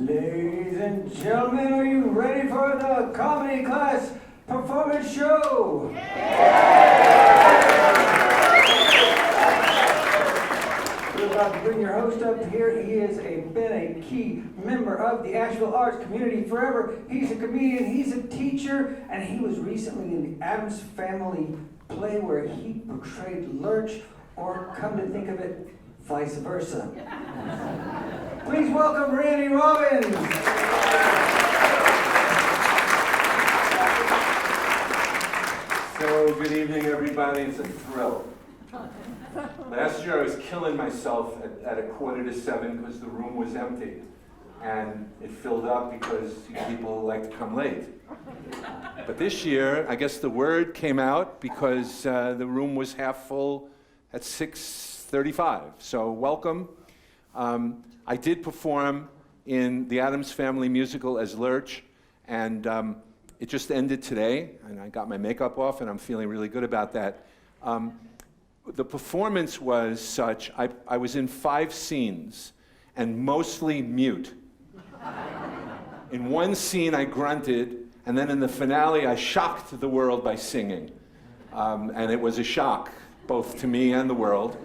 Ladies and gentlemen, are you ready for the comedy class performance show? We're about to bring your host up here. He has been a key member of the Asheville arts community forever. He's a comedian, he's a teacher, and he was recently in the Addams Family play where he portrayed Lurch, or come to think of it, vice versa. Please welcome Randy Robbins. So, good evening, everybody. It's a thrill. Last year I was killing myself at 6:45 because the room was empty. And it filled up because people like to come late. But this year, I guess the word came out because the room was half full at 6:35. So welcome. I did perform in the Addams Family musical as Lurch, and it just ended today, and I got my makeup off, and I'm feeling really good about that. The performance was such, I was in 5 scenes, and mostly mute. In one scene I grunted, and then in the finale I shocked the world by singing. And it was a shock, both to me and the world.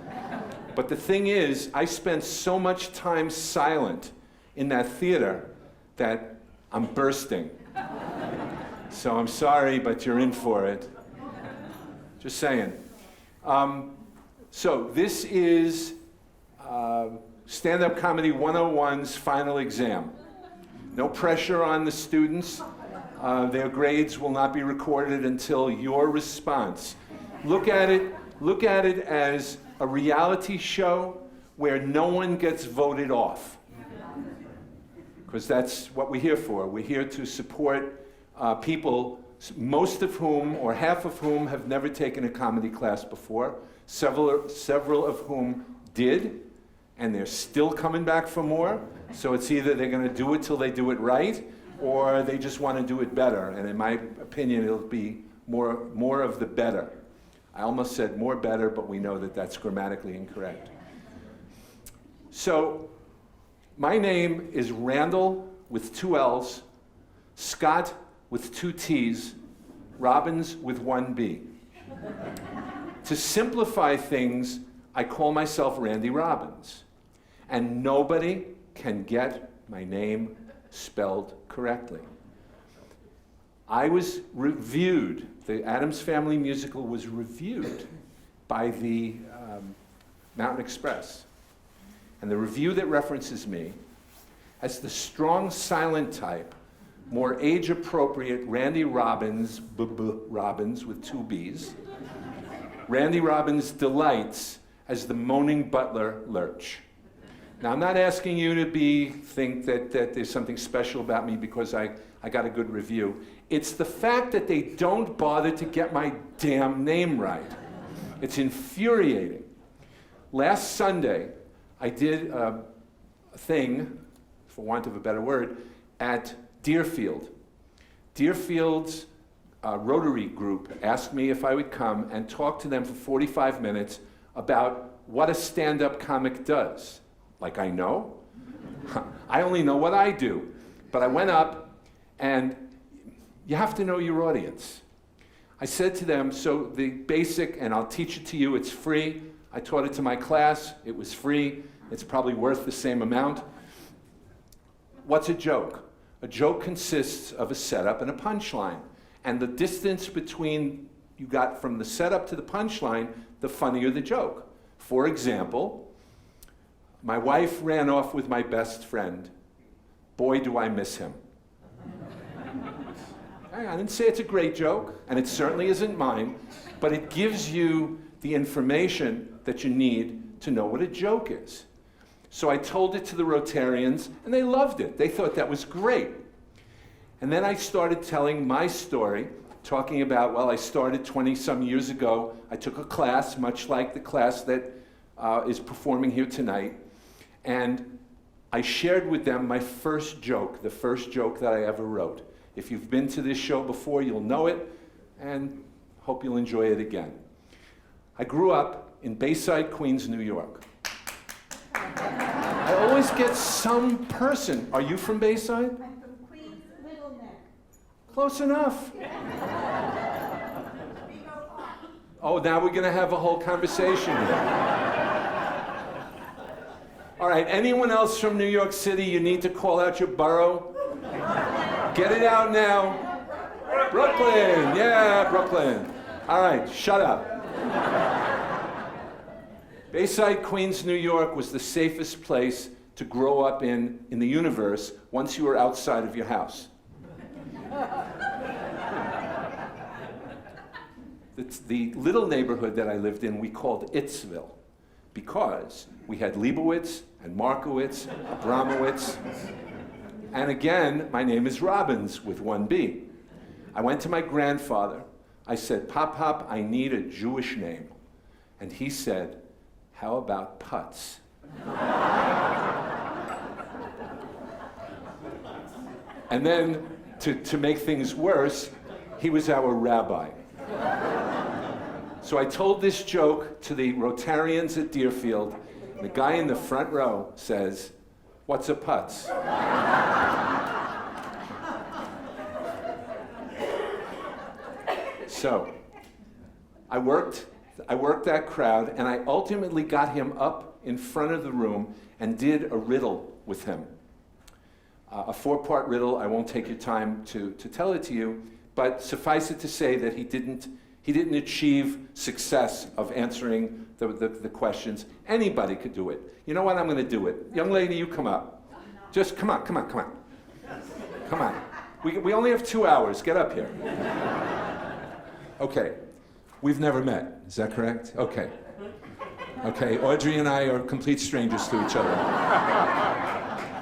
But the thing is, I spent so much time silent in that theater that I'm bursting. So I'm sorry, but you're in for it. Just saying. So this is Stand-Up Comedy 101's final exam. No pressure on the students. Their grades will not be recorded until your response. Look at it as a reality show where no one gets voted off. Because that's what we're here for. We're here to support people, most of whom, or half of whom, have never taken a comedy class before. Several of whom did, and they're still coming back for more. So it's either they're going to do it till they do it right, or they just want to do it better. And in my opinion, it'll be more of the better. I almost said more better, but we know that that's grammatically incorrect. So my name is Randall with 2 L's, Scott with 2 T's, Robbins with 1 B. To simplify things, I call myself Randy Robbins. And nobody can get my name spelled correctly. I was reviewed, the Addams Family musical was reviewed by the Mountain Express. And the review that references me as the strong silent type, more age-appropriate Randy Robbins, Robbins with 2 B's. Randy Robbins delights as the moaning butler Lurch. Now, I'm not asking you to think that there's something special about me because I got a good review. It's the fact that they don't bother to get my damn name right. It's infuriating. Last Sunday, I did a thing, for want of a better word, at Deerfield. Deerfield's Rotary group asked me if I would come and talk to them for 45 minutes about what a stand-up comic does. Like I know? I only know what I do. But I went up, and you have to know your audience. I said to them, so the basic, and I'll teach it to you, it's free. I taught it to my class, it was free. It's probably worth the same amount. What's a joke? A joke consists of a setup and a punchline. And the distance between you got from the setup to the punchline, the funnier the joke. For example, my wife ran off with my best friend. Boy, do I miss him. I didn't say it's a great joke, and it certainly isn't mine, but it gives you the information that you need to know what a joke is. So I told it to the Rotarians, and they loved it. They thought that was great. And then I started telling my story, talking about, well, I started 20-some years ago. I took a class, much like the class that is performing here tonight, and I shared with them my first joke, the first joke that I ever wrote. If you've been to this show before, you'll know it, and hope you'll enjoy it again. I grew up in Bayside, Queens, New York. I always get some person. Are you from Bayside? I'm from Queens, Little Neck. Close enough. Vigo Park. Oh, now we're going to have a whole conversation here. All right, anyone else from New York City, you need to call out your borough? Get it out now. Brooklyn, yeah, Brooklyn. All right, shut up. Bayside, Queens, New York was the safest place to grow up in the universe once you were outside of your house. The little neighborhood that I lived in, we called Ittsville, because we had Leibowitz and Markowitz, Abramowitz, and again, my name is Robbins with one B. I went to my grandfather. I said, Pop, I need a Jewish name. And he said, how about Putz? And then, to make things worse, he was our rabbi. So I told this joke to the Rotarians at Deerfield. The guy in the front row says, what's a putz? So I worked that crowd, and I ultimately got him up in front of the room and did a riddle with him. A 4-part riddle. I won't take your time to tell it to you, but suffice it to say that he didn't achieve success of answering the questions. Anybody could do it. You know what? I'm going to do it. Young lady, you come up. Just come on. Come on. We only have 2 hours. Get up here. Okay. We've never met. Is that correct? Okay. Okay. Audrey and I are complete strangers to each other.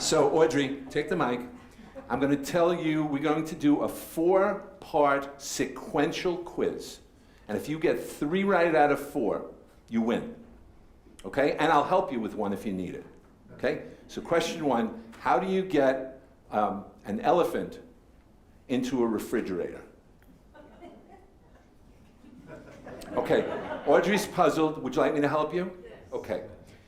So, Audrey, take the mic. I'm going to tell you, we're going to do a 4-part sequential quiz. And if you get 3 right out of 4, you win. Okay? And I'll help you with one if you need it. Okay? So question 1, how do you get an elephant into a refrigerator? Okay, Audrey's puzzled. Would you like me to help you? Okay.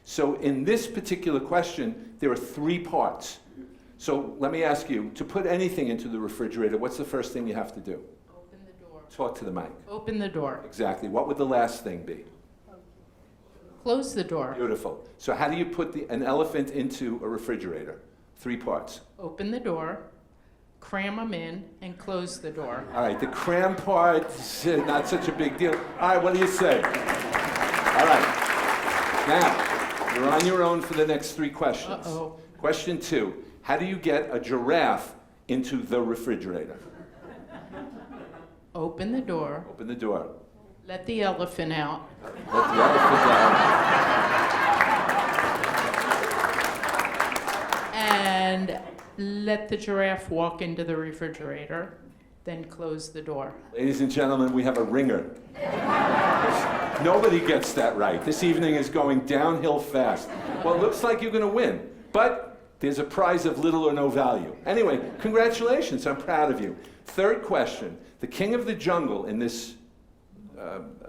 So in this particular question, there are 3 parts. So let me ask you, to put anything into the refrigerator, what's the first thing you have to do? Open the door. Talk to the mic. Open the door. Exactly. What would the last thing be? Close the door. Beautiful. So how do you put an elephant into a refrigerator? 3 parts. Open the door, cram them in, and close the door. All right, the cram part, not such a big deal. All right, what do you say? All right. Now, you're on your own for the next 3 questions. Uh-oh. Question 2, how do you get a giraffe into the refrigerator? Open the door, Open the door. let the elephant out, Let the elephant out. and let the giraffe walk into the refrigerator, then close the door. Ladies and gentlemen, we have a ringer. Nobody gets that right. This evening is going downhill fast. Well, it looks like you're going to win, but there's a prize of little or no value. Anyway, congratulations. I'm proud of you. 3rd question. The king of the jungle in this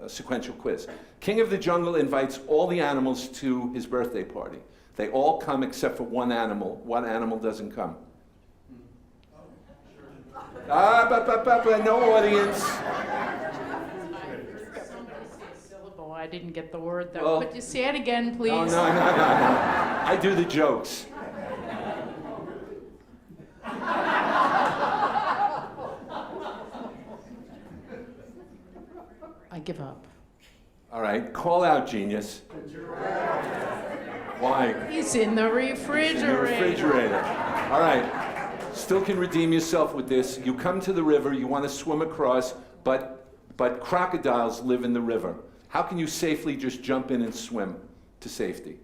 sequential quiz. King of the jungle invites all the animals to his birthday party. They all come except for one animal. What animal doesn't come? No audience. Somebody say a syllable. I didn't get the word though. Well, Could you say it again, please? No. I do the jokes. I give up. All right, call out, genius. Why? He's in the In the refrigerator. refrigerator. All right. Still can redeem yourself with this. You come to the river, you want to swim across, but crocodiles live in the river. How can you safely just jump in and swim to safety?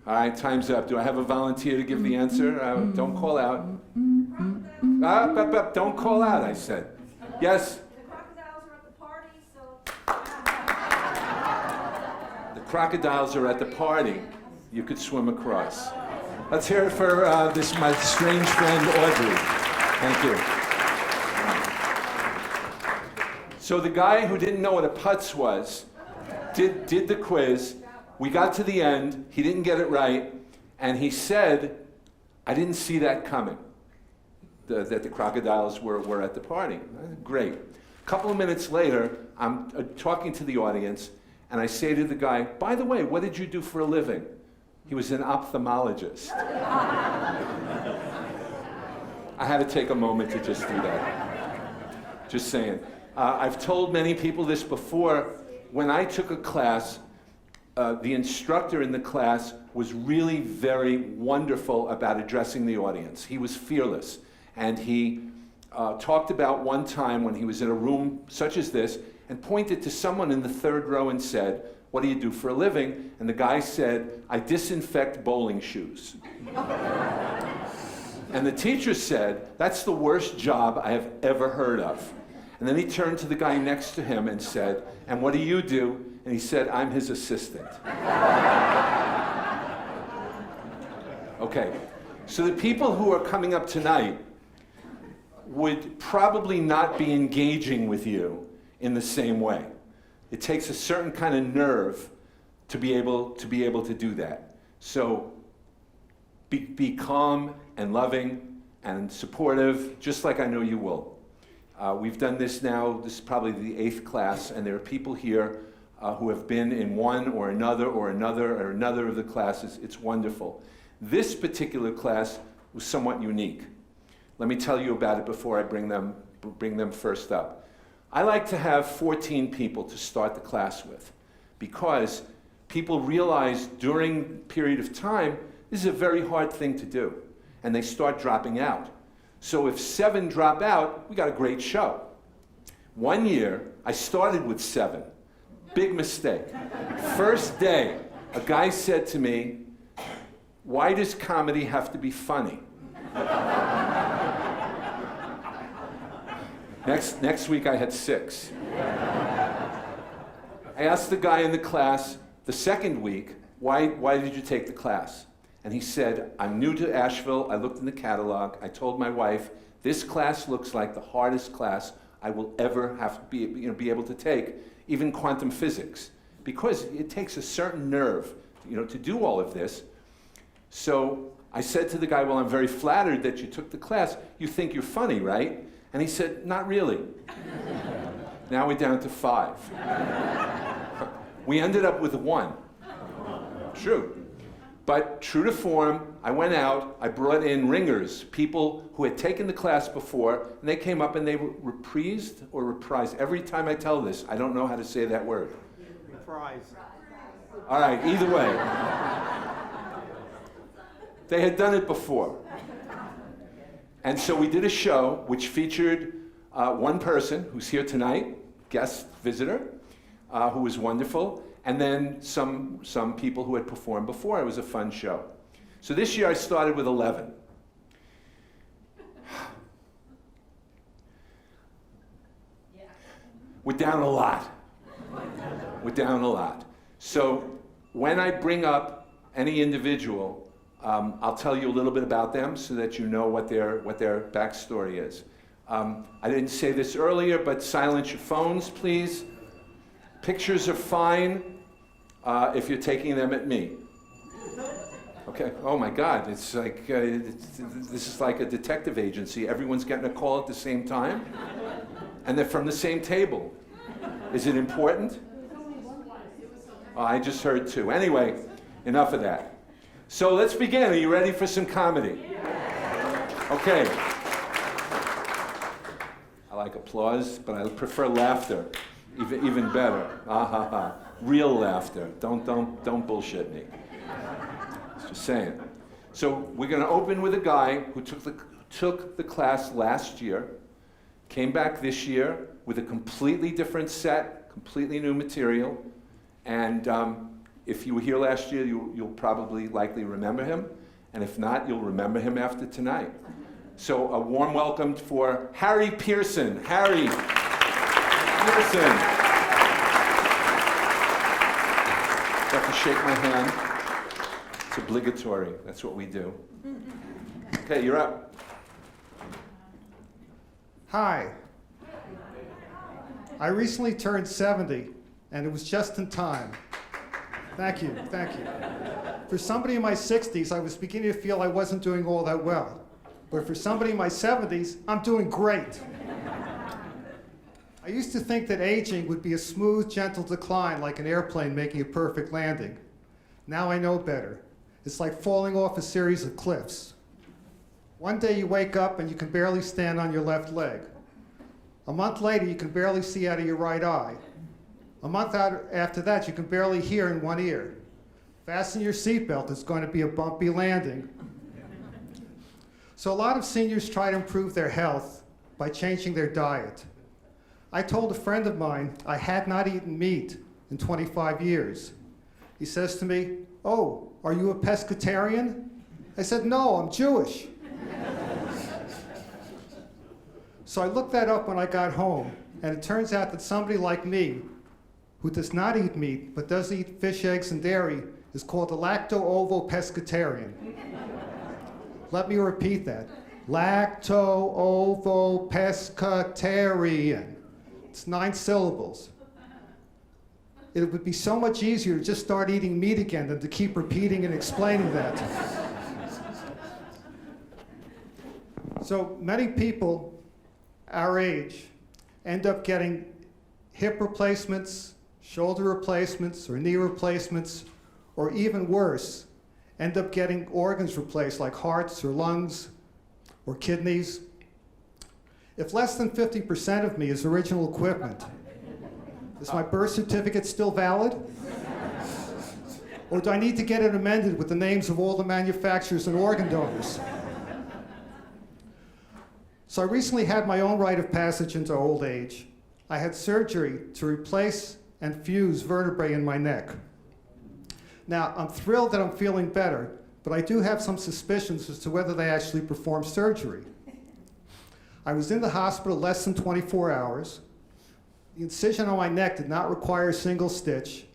All right, time's up. Do I have a volunteer to give the answer? Don't call out. Don't call out, I said. Yes? The crocodiles are at the party, so The crocodiles are at the party. You could swim across. Let's hear it for my strange friend, Audrey. Thank you. So the guy who didn't know what a putz was did the quiz. We got to the end. He didn't get it right. And he said, I didn't see that coming, that the crocodiles were at the party. Great. A couple of minutes later, I'm talking to the audience, and I say to the guy, by the way, what did you do for a living? He was an ophthalmologist. I had to take a moment to just do that. Just saying. I've told many people this before. When I took a class, the instructor in the class was really very wonderful about addressing the audience. He was fearless. And he talked about one time when he was in a room such as this and pointed to someone in the third row and said, what do you do for a living? And the guy said, I disinfect bowling shoes. And the teacher said, that's the worst job I have ever heard of. And then he turned to the guy next to him and said, and what do you do? And he said, I'm his assistant. Okay, so the people who are coming up tonight would probably not be engaging with you in the same way. It takes a certain kind of nerve to be able to do that. So be calm and loving and supportive, just like I know you will. We've done this now, this is probably the 8th class, and there are people here who have been in one or another of the classes. It's wonderful. This particular class was somewhat unique. Let me tell you about it before I bring them first up. I like to have 14 people to start the class with, because people realize during a period of time, this is a very hard thing to do, and they start dropping out. So if 7 drop out, we got a great show. One year, I started with 7. Big mistake. First day, a guy said to me, why does comedy have to be funny? Next week I had 6. I asked the guy in the class the second week, why did you take the class? And he said, I'm new to Asheville, I looked in the catalog, I told my wife, this class looks like the hardest class I will ever have to be able to take, even quantum physics, because it takes a certain nerve, to do all of this. So I said to the guy, well, I'm very flattered that you took the class. You think you're funny, right? And he said, not really. Now we're down to 5. We ended up with 1. True. But true to form, I went out, I brought in ringers, people who had taken the class before, and they came up and they reprised. Every time I tell this, I don't know how to say that word. Reprise. All right, either way. They had done it before. And so we did a show which featured one person who's here tonight, guest visitor, who was wonderful, and then some people who had performed before. It was a fun show. So this year I started with 11. We're down a lot. We're down a lot. So when I bring up any individual, I'll tell you a little bit about them so that you know what their backstory is. I didn't say this earlier, but silence your phones, please. Pictures are fine if you're taking them at me. Okay. Oh my God! It's like this is like a detective agency. Everyone's getting a call at the same time, and they're from the same table. Is it important? Oh, I just heard 2. Anyway, enough of that. So let's begin. Are you ready for some comedy? Okay. I like applause, but I prefer laughter. Even better. Real laughter. Don't bullshit me. Just saying. So we're going to open with a guy who took the class last year, came back this year with a completely different set, completely new material, and if you were here last year, you'll probably likely remember him, and if not, you'll remember him after tonight. So a warm welcome for Harry Pearson. Harry Pearson. You have to shake my hand. It's obligatory. That's what we do. Okay, you're up. Hi. I recently turned 70, and it was just in time. Thank you, thank you. For somebody in my 60s, I was beginning to feel I wasn't doing all that well. But for somebody in my 70s, I'm doing great. I used to think that aging would be a smooth, gentle decline like an airplane making a perfect landing. Now I know better. It's like falling off a series of cliffs. One day you wake up and you can barely stand on your left leg. A month later, you can barely see out of your right eye. A month after that, you can barely hear in one ear. Fasten your seatbelt, it's going to be a bumpy landing. So a lot of seniors try to improve their health by changing their diet. I told a friend of mine I had not eaten meat in 25 years. He says to me, "Oh, are you a pescatarian?" I said, "No, I'm Jewish." So I looked that up when I got home, and it turns out that somebody like me, who does not eat meat but does eat fish, eggs, and dairy, is called a lacto-ovo-pescatarian. Let me repeat that. Lacto-ovo-pescatarian. It's 9 syllables. It would be so much easier to just start eating meat again than to keep repeating and explaining that. So many people our age end up getting hip replacements, shoulder replacements, or knee replacements, or even worse, end up getting organs replaced like hearts or lungs or kidneys. If less than 50% of me is original equipment, is my birth certificate still valid? Or do I need to get it amended with the names of all the manufacturers and organ donors? So I recently had my own rite of passage into old age. I had surgery to replace and fuse vertebrae in my neck. Now, I'm thrilled that I'm feeling better, but I do have some suspicions as to whether they actually performed surgery. I was in the hospital less than 24 hours. The incision on my neck did not require a single stitch,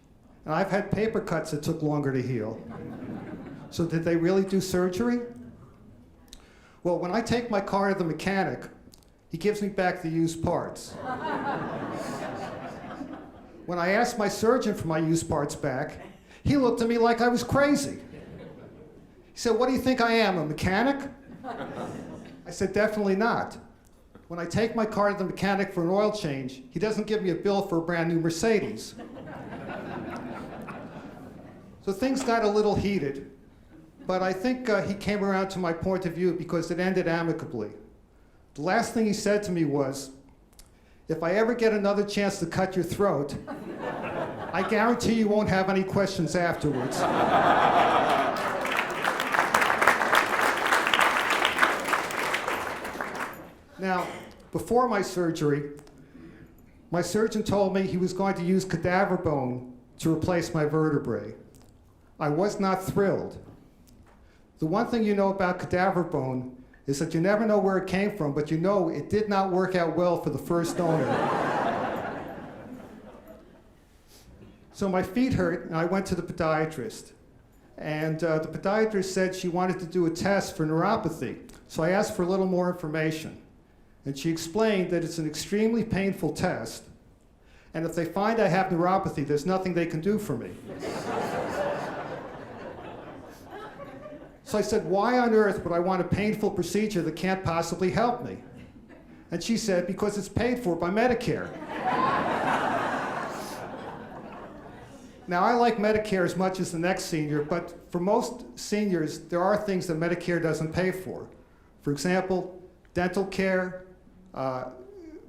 and I've had paper cuts that took longer to heal. So did they really do surgery? Well, when I take my car to the mechanic, he gives me back the used parts. When I asked my surgeon for my used parts back, he looked at me like I was crazy. He said, "What do you think I am, a mechanic?" I said, "Definitely not. When I take my car to the mechanic for an oil change, he doesn't give me a bill for a brand new Mercedes." So things got a little heated, but I think he came around to my point of view because it ended amicably. The last thing he said to me was, "If I ever get another chance to cut your throat, I guarantee you won't have any questions afterwards." Now, before my surgery, my surgeon told me he was going to use cadaver bone to replace my vertebrae. I was not thrilled. The one thing you know about cadaver bone is that you never know where it came from, but you know it did not work out well for the first owner. So my feet hurt, and I went to the podiatrist. And the podiatrist said she wanted to do a test for neuropathy. So I asked for a little more information. And she explained that it's an extremely painful test, and if they find I have neuropathy, there's nothing they can do for me. So I said, "Why on earth would I want a painful procedure that can't possibly help me?" And she said, "Because it's paid for by Medicare." Now, I like Medicare as much as the next senior, but for most seniors, there are things that Medicare doesn't pay for. For example, dental care,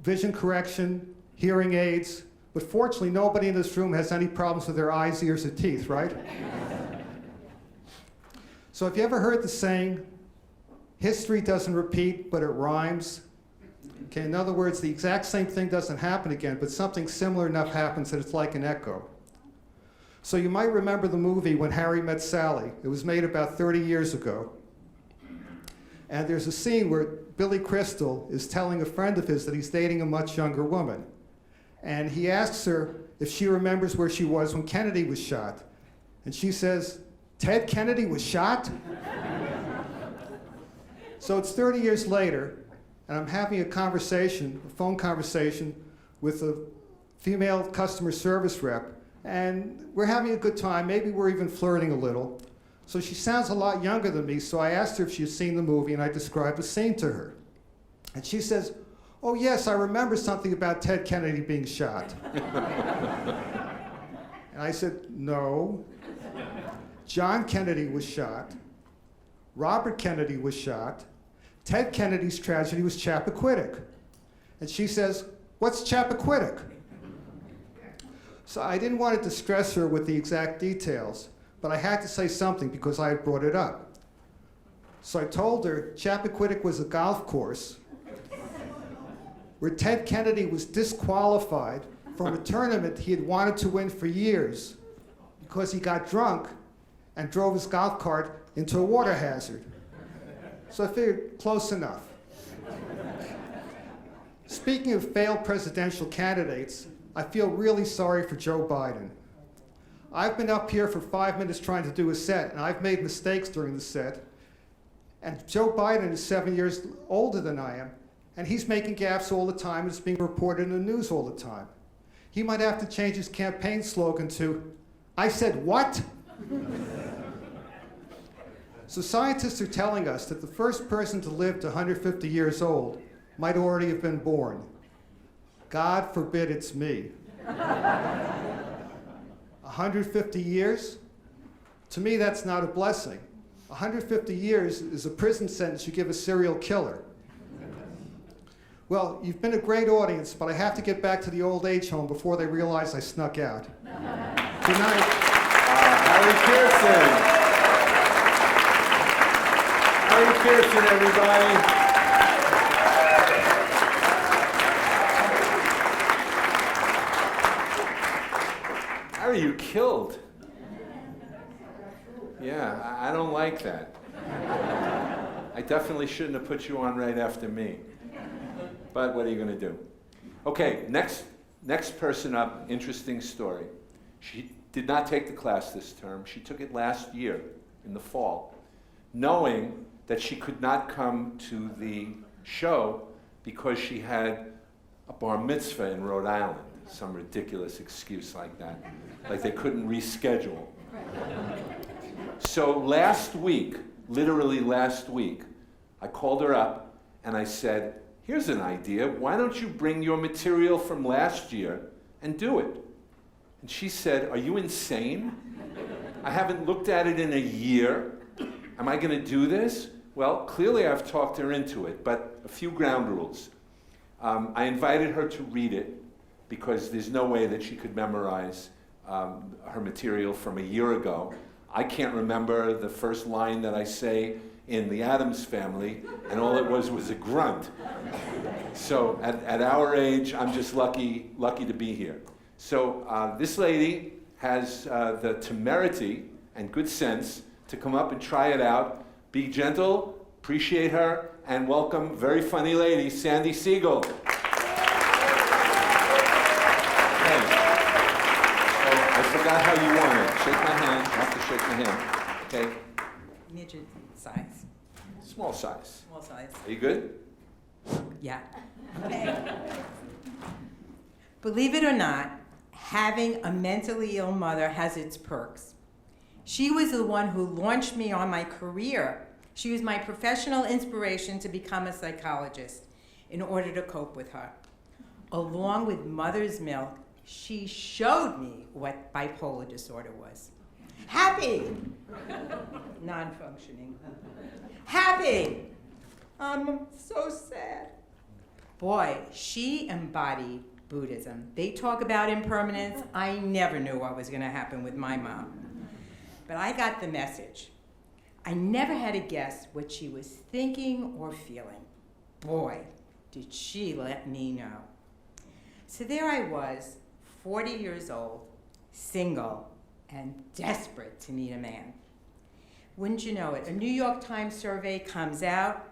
vision correction, hearing aids, but fortunately nobody in this room has any problems with their eyes, ears, or teeth, right? So have you ever heard the saying, history doesn't repeat, but it rhymes? Okay, in other words, the exact same thing doesn't happen again, but something similar enough happens that it's like an echo. So you might remember the movie When Harry Met Sally. It was made about 30 years ago. And there's a scene where Billy Crystal is telling a friend of his that he's dating a much younger woman. And he asks her if she remembers where she was when Kennedy was shot. And she says, "Ted Kennedy was shot?" So it's 30 years later, and I'm having a phone conversation with a female customer service rep, and we're having a good time. Maybe we're even flirting a little. So she sounds a lot younger than me, so I asked her if she had seen the movie, and I described the scene to her. And she says, "Oh yes, I remember something about Ted Kennedy being shot." And I said, "No. John Kennedy was shot. Robert Kennedy was shot. Ted Kennedy's tragedy was Chappaquiddick." And she says, "What's Chappaquiddick?" So I didn't want to distress her with the exact details, but I had to say something because I had brought it up. So I told her Chappaquiddick was a golf course where Ted Kennedy was disqualified from a tournament he had wanted to win for years because he got drunk and drove his golf cart into a water hazard. So I figured, close enough. Speaking of failed presidential candidates, I feel really sorry for Joe Biden. I've been up here for 5 minutes trying to do a set, and I've made mistakes during the set. And Joe Biden is 7 years older than I am, and he's making gaffes all the time, and it's being reported in the news all the time. He might have to change his campaign slogan to, "I said what?" So scientists are telling us that the first person to live to 150 years old might already have been born. God forbid it's me. 150 years? To me, that's not a blessing. 150 years is a prison sentence you give a serial killer. Well, you've been a great audience, but I have to get back to the old age home before they realize I snuck out. Good night. Harry Pearson. Harry Pearson, everybody. Harry, you killed. Yeah, I don't like that. I definitely shouldn't have put you on right after me. But what are you going to do? Okay, next person up, interesting story. She did not take the class this term. She took it last year in the fall, knowing that she could not come to the show because she had a bar mitzvah in Rhode Island. Some ridiculous excuse like that. Like they couldn't reschedule. So last week, literally last week, I called her up and I said, "Here's an idea. Why don't you bring your material from last year and do it?" And she said, "Are you insane? I haven't looked at it in a year. Am I going to do this?" Well, clearly I've talked her into it, but a few ground rules. I invited her to read it because there's no way that she could memorize her material from a year ago. I can't remember the first line that I say in the Addams Family, and all it was a grunt. So at our age, I'm just lucky to be here. So this lady has the temerity and good sense to come up and try it out. Be gentle, appreciate her, and welcome very funny lady, Sandy Siegel. Okay. So I forgot how you want it. Shake my hand. You have to shake my hand. Okay. Midget size. Small size. Small size. Are you good? Yeah. Okay. Believe it or not, having a mentally ill mother has its perks. She was the one who launched me on my career. She was my professional inspiration to become a psychologist in order to cope with her. Along with mother's milk, she showed me what bipolar disorder was. Happy, non-functioning. Happy, I'm so sad. Boy, she embodied Buddhism. They talk about impermanence. I never knew what was going to happen with my mom. But I got the message. I never had to guess what she was thinking or feeling. Boy, did she let me know. So there I was, 40 years old, single, and desperate to meet a man. Wouldn't you know it, a New York Times survey comes out,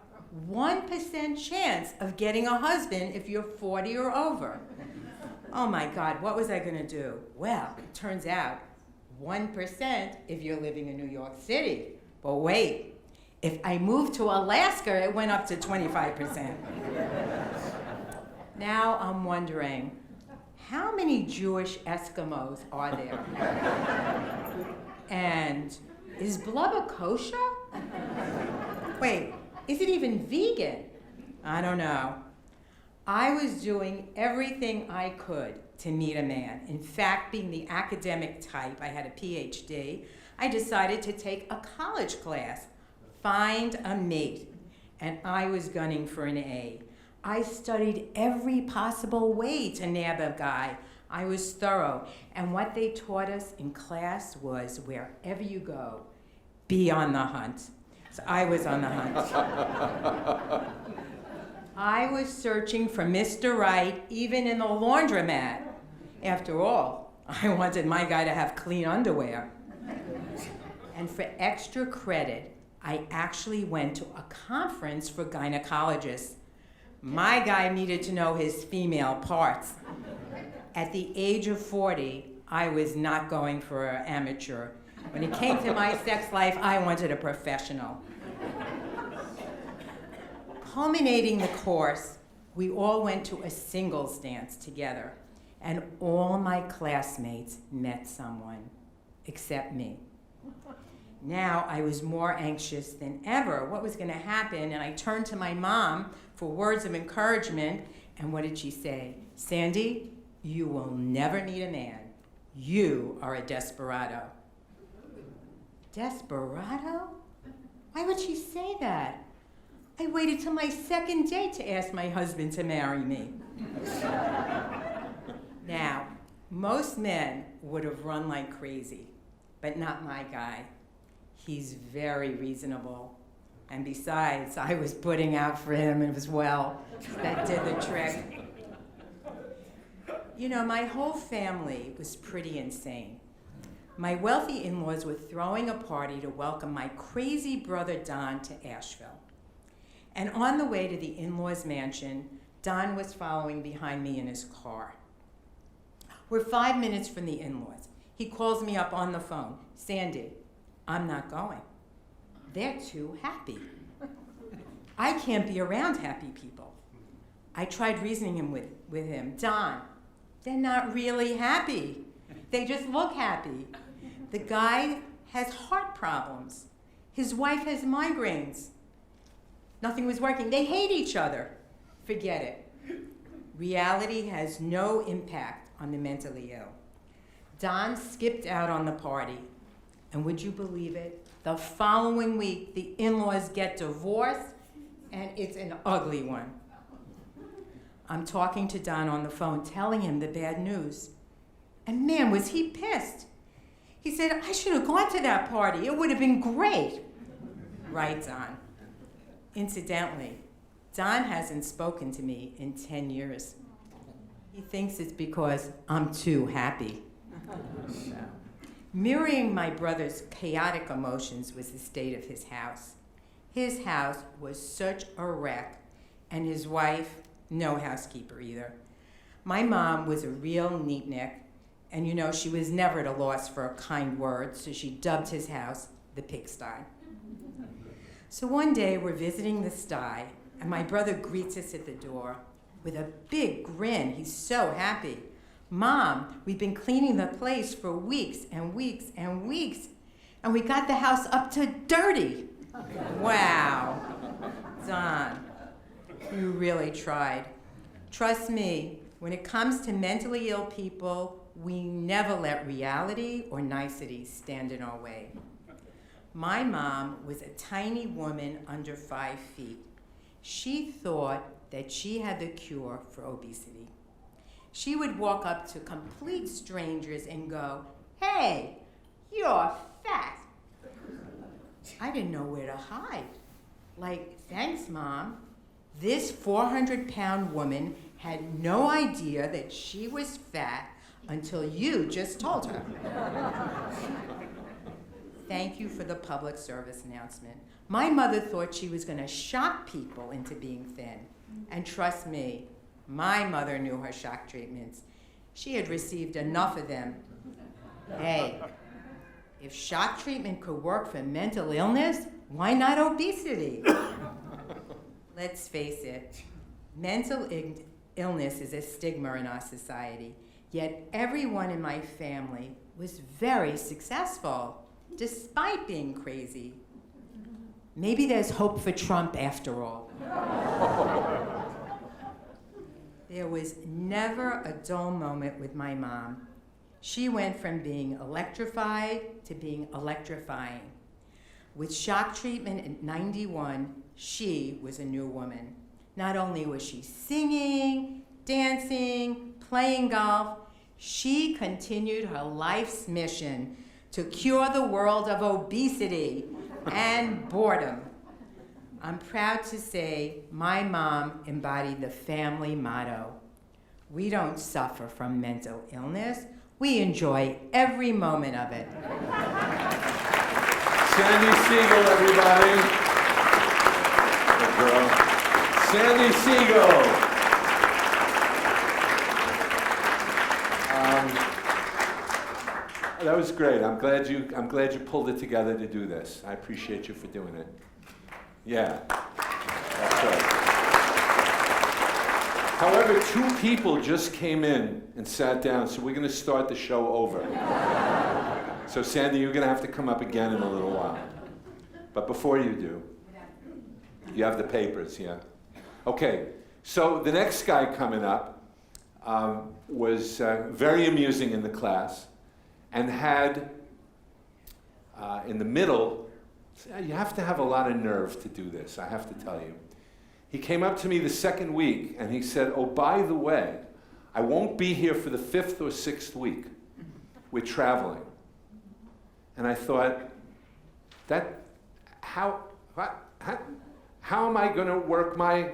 1% chance of getting a husband if you're 40 or over. Oh my God, what was I gonna do? Well, it turns out 1% if you're living in New York City. But wait, if I moved to Alaska, it went up to 25%. Now I'm wondering, how many Jewish Eskimos are there? And is blubber kosher? Wait, is it even vegan? I don't know. I was doing everything I could to meet a man. In fact, being the academic type, I had a PhD, I decided to take a college class, Find a Mate, and I was gunning for an A. I studied every possible way to nab a guy. I was thorough, and what they taught us in class was wherever you go, be on the hunt. So I was on the hunt. I was searching for Mr. Right, even in the laundromat. After all, I wanted my guy to have clean underwear. And for extra credit, I actually went to a conference for gynecologists. My guy needed to know his female parts. At the age of 40, I was not going for an amateur. When it came to my sex life, I wanted a professional. Culminating the course, we all went to a singles dance together, and all my classmates met someone, except me. Now I was more anxious than ever. What was going to happen? And I turned to my mom for words of encouragement, and what did she say? Sandy, you will never meet a man. You are a desperado. Desperado? Why would she say that? I waited till my second date to ask my husband to marry me. Now, most men would have run like crazy, but not my guy. He's very reasonable. And besides, I was putting out for him as well. That did the trick. You know, my whole family was pretty insane. My wealthy in-laws were throwing a party to welcome my crazy brother Don to Asheville. And on the way to the in-laws' mansion, Don was following behind me in his car. We're 5 minutes from the in-laws. He calls me up on the phone. Sandy, I'm not going. They're too happy. I can't be around happy people. I tried reasoning with him. Don, they're not really happy. They just look happy. The guy has heart problems. His wife has migraines. Nothing was working. They hate each other. Forget it. Reality has no impact on the mentally ill. Don skipped out on the party. And would you believe it? The following week, the in-laws get divorced, and it's an ugly one. I'm talking to Don on the phone, telling him the bad news. And man, was he pissed. He said, I should have gone to that party. It would have been great. Right, Don. Incidentally, Don hasn't spoken to me in 10 years. He thinks it's because I'm too happy. So, mirroring my brother's chaotic emotions was the state of his house. His house was such a wreck, and his wife, no housekeeper either. My mom was a real neatnik, and you know, she was never at a loss for a kind word, so she dubbed his house the pigsty. So one day we're visiting the sty, and my brother greets us at the door with a big grin. He's so happy. Mom, we've been cleaning the place for weeks and weeks and weeks, and we got the house up to dirty. Wow. Don, you really tried. Trust me, when it comes to mentally ill people, we never let reality or nicety stand in our way. My mom was a tiny woman under 5 feet. She thought that she had the cure for obesity. She would walk up to complete strangers and go, hey, you're fat. I didn't know where to hide. Like, thanks, Mom. This 400-pound woman had no idea that she was fat until you just told her. Thank you for the public service announcement. My mother thought she was going to shock people into being thin. And trust me, my mother knew her shock treatments. She had received enough of them. Hey, if shock treatment could work for mental illness, why not obesity? Let's face it, mental illness is a stigma in our society. Yet everyone in my family was very successful, despite being crazy. Maybe there's hope for Trump after all. There was never a dull moment with my mom. She went from being electrified to being electrifying. With shock treatment at 91, she was a new woman. Not only was she singing, dancing, playing golf, she continued her life's mission to cure the world of obesity and boredom. I'm proud to say my mom embodied the family motto. We don't suffer from mental illness. We enjoy every moment of it. Sandy Siegel, everybody. Good girl. Sandy Siegel. That was great. I'm glad you pulled it together to do this. I appreciate you for doing it. Yeah, that's right. However, 2 people just came in and sat down, so we're going to start the show over. So Sandy, you're going to have to come up again in a little while. But before you do, you have the papers, yeah. Okay, so the next guy coming up was very amusing in the class and had, in the middle, you have to have a lot of nerve to do this, I have to tell you. He came up to me the second week and he said, oh, by the way, I won't be here for the 5th or 6th week. We're traveling. And I thought, how am I going to work my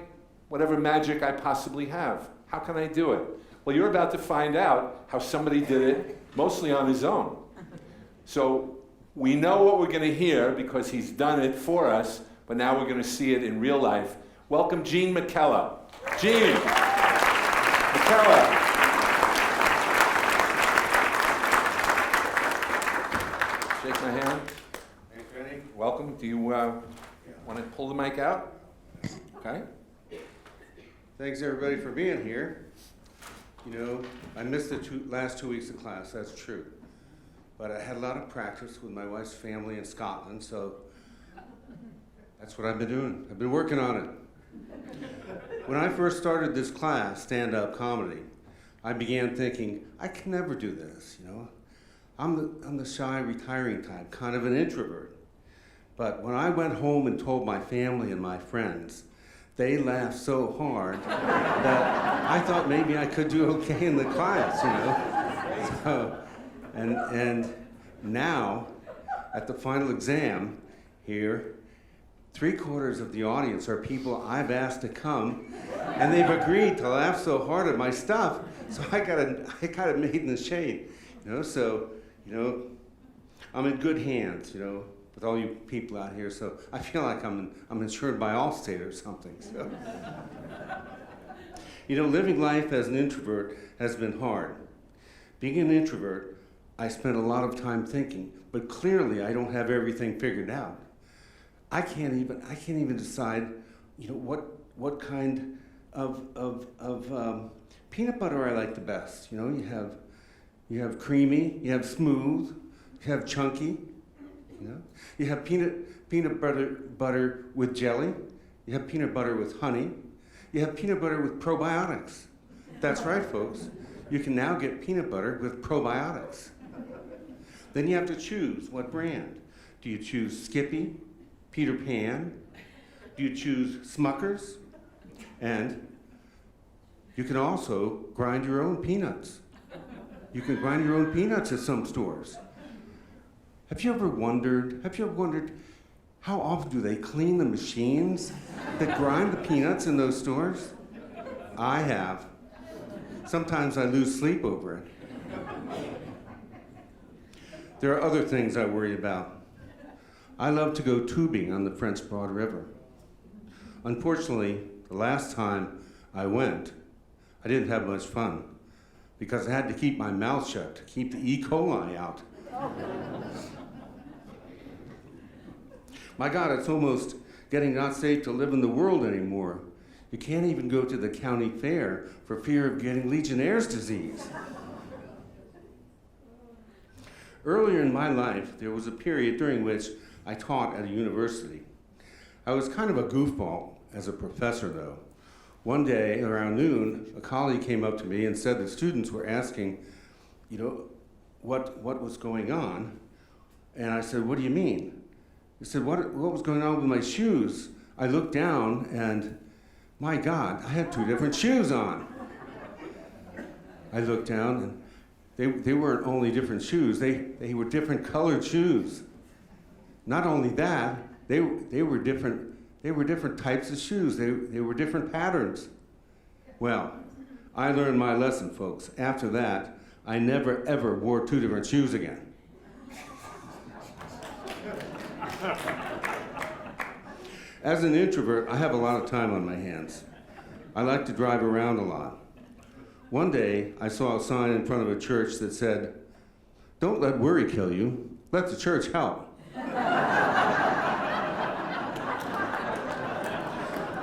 whatever magic I possibly have? How can I do it? Well, you're about to find out how somebody did it mostly on his own. So we know what we're going to hear because he's done it for us, but now we're going to see it in real life. Welcome, Gene McKellar. Gene McKellar. Shake my hand. Thanks, Rennie. Welcome. Do you want to pull the mic out? Okay. Thanks, everybody, for being here. You know, I missed the last 2 weeks of class, that's true. But I had a lot of practice with my wife's family in Scotland, so that's what I've been doing. I've been working on it. When I first started this class, stand-up comedy, I began thinking, I can never do this, you know. I'm the shy, retiring type, kind of an introvert. But when I went home and told my family and my friends, they laughed so hard that I thought maybe I could do okay in the class, you know. So, and now, at the final exam here, 3/4 of the audience are people I've asked to come, and they've agreed to laugh so hard at my stuff, so I got it made in the shade, you know. So, you know, I'm in good hands, you know, with all you people out here. So I feel like I'm insured by Allstate or something. So, you know, living life as an introvert has been hard. Being an introvert, I spent a lot of time thinking, but clearly I don't have everything figured out. I can't even decide, you know, what kind of peanut butter I like the best. You know, you have creamy, you have smooth, you have chunky. You know, you have peanut butter with jelly. You have peanut butter with honey. You have peanut butter with probiotics. That's right, folks. You can now get peanut butter with probiotics. Then you have to choose what brand. Do you choose Skippy? Peter Pan? Do you choose Smuckers? And you can also grind your own peanuts. You can grind your own peanuts at some stores. Have you ever wondered how often do they clean the machines that grind the peanuts in those stores? I have. Sometimes I lose sleep over it. There are other things I worry about. I love to go tubing on the French Broad River. Unfortunately, the last time I went, I didn't have much fun because I had to keep my mouth shut to keep the E. coli out. My God, it's almost getting not safe to live in the world anymore. You can't even go to the county fair for fear of getting Legionnaire's disease. Earlier in my life, there was a period during which I taught at a university. I was kind of a goofball as a professor, though. One day, around noon, a colleague came up to me and said the students were asking, what was going on? And I said, what do you mean? He said, what was going on with my shoes? I looked down and, my God, I had 2 different shoes on. I looked down and they weren't only different shoes, they were different colored shoes. Not only that, they were different types of shoes. They were different patterns. Well, I learned my lesson, folks. After that, I never ever wore 2 different shoes again. As an introvert, I have a lot of time on my hands. I like to drive around a lot. One day, I saw a sign in front of a church that said, "Don't let worry kill you, let the church help."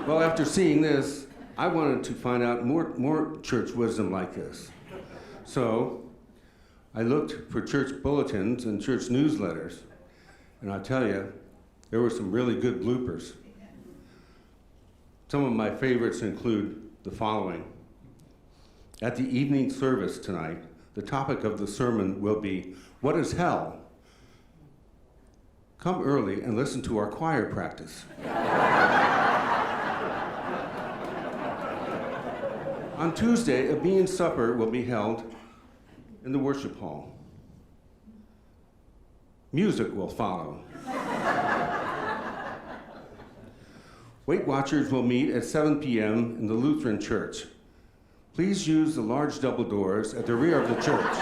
Well, after seeing this, I wanted to find out more church wisdom like this. So I looked for church bulletins and church newsletters, and I tell you, there were some really good bloopers. Some of my favorites include the following. At the evening service tonight, the topic of the sermon will be, "What is hell?" Come early and listen to our choir practice. On Tuesday, a bean supper will be held in the worship hall. Music will follow. Weight Watchers will meet at 7 p.m. in the Lutheran Church. Please use the large double doors at the rear of the church.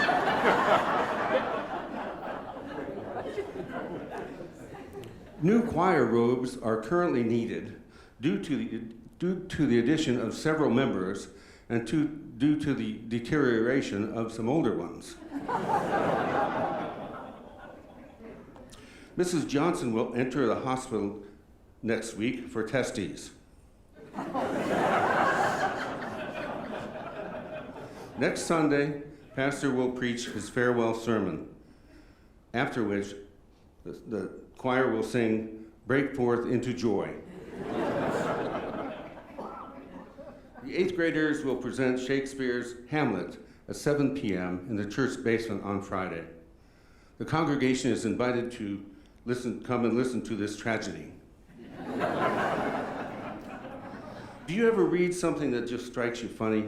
New choir robes are currently needed due to the addition of several members and due to the deterioration of some older ones. Mrs. Johnson will enter the hospital next week for testes. Next Sunday, Pastor will preach his farewell sermon, after which the choir will sing "Break Forth into Joy." The 8th graders will present Shakespeare's Hamlet at 7 p.m. in the church basement on Friday. The congregation is invited to come and listen to this tragedy. Do you ever read something that just strikes you funny?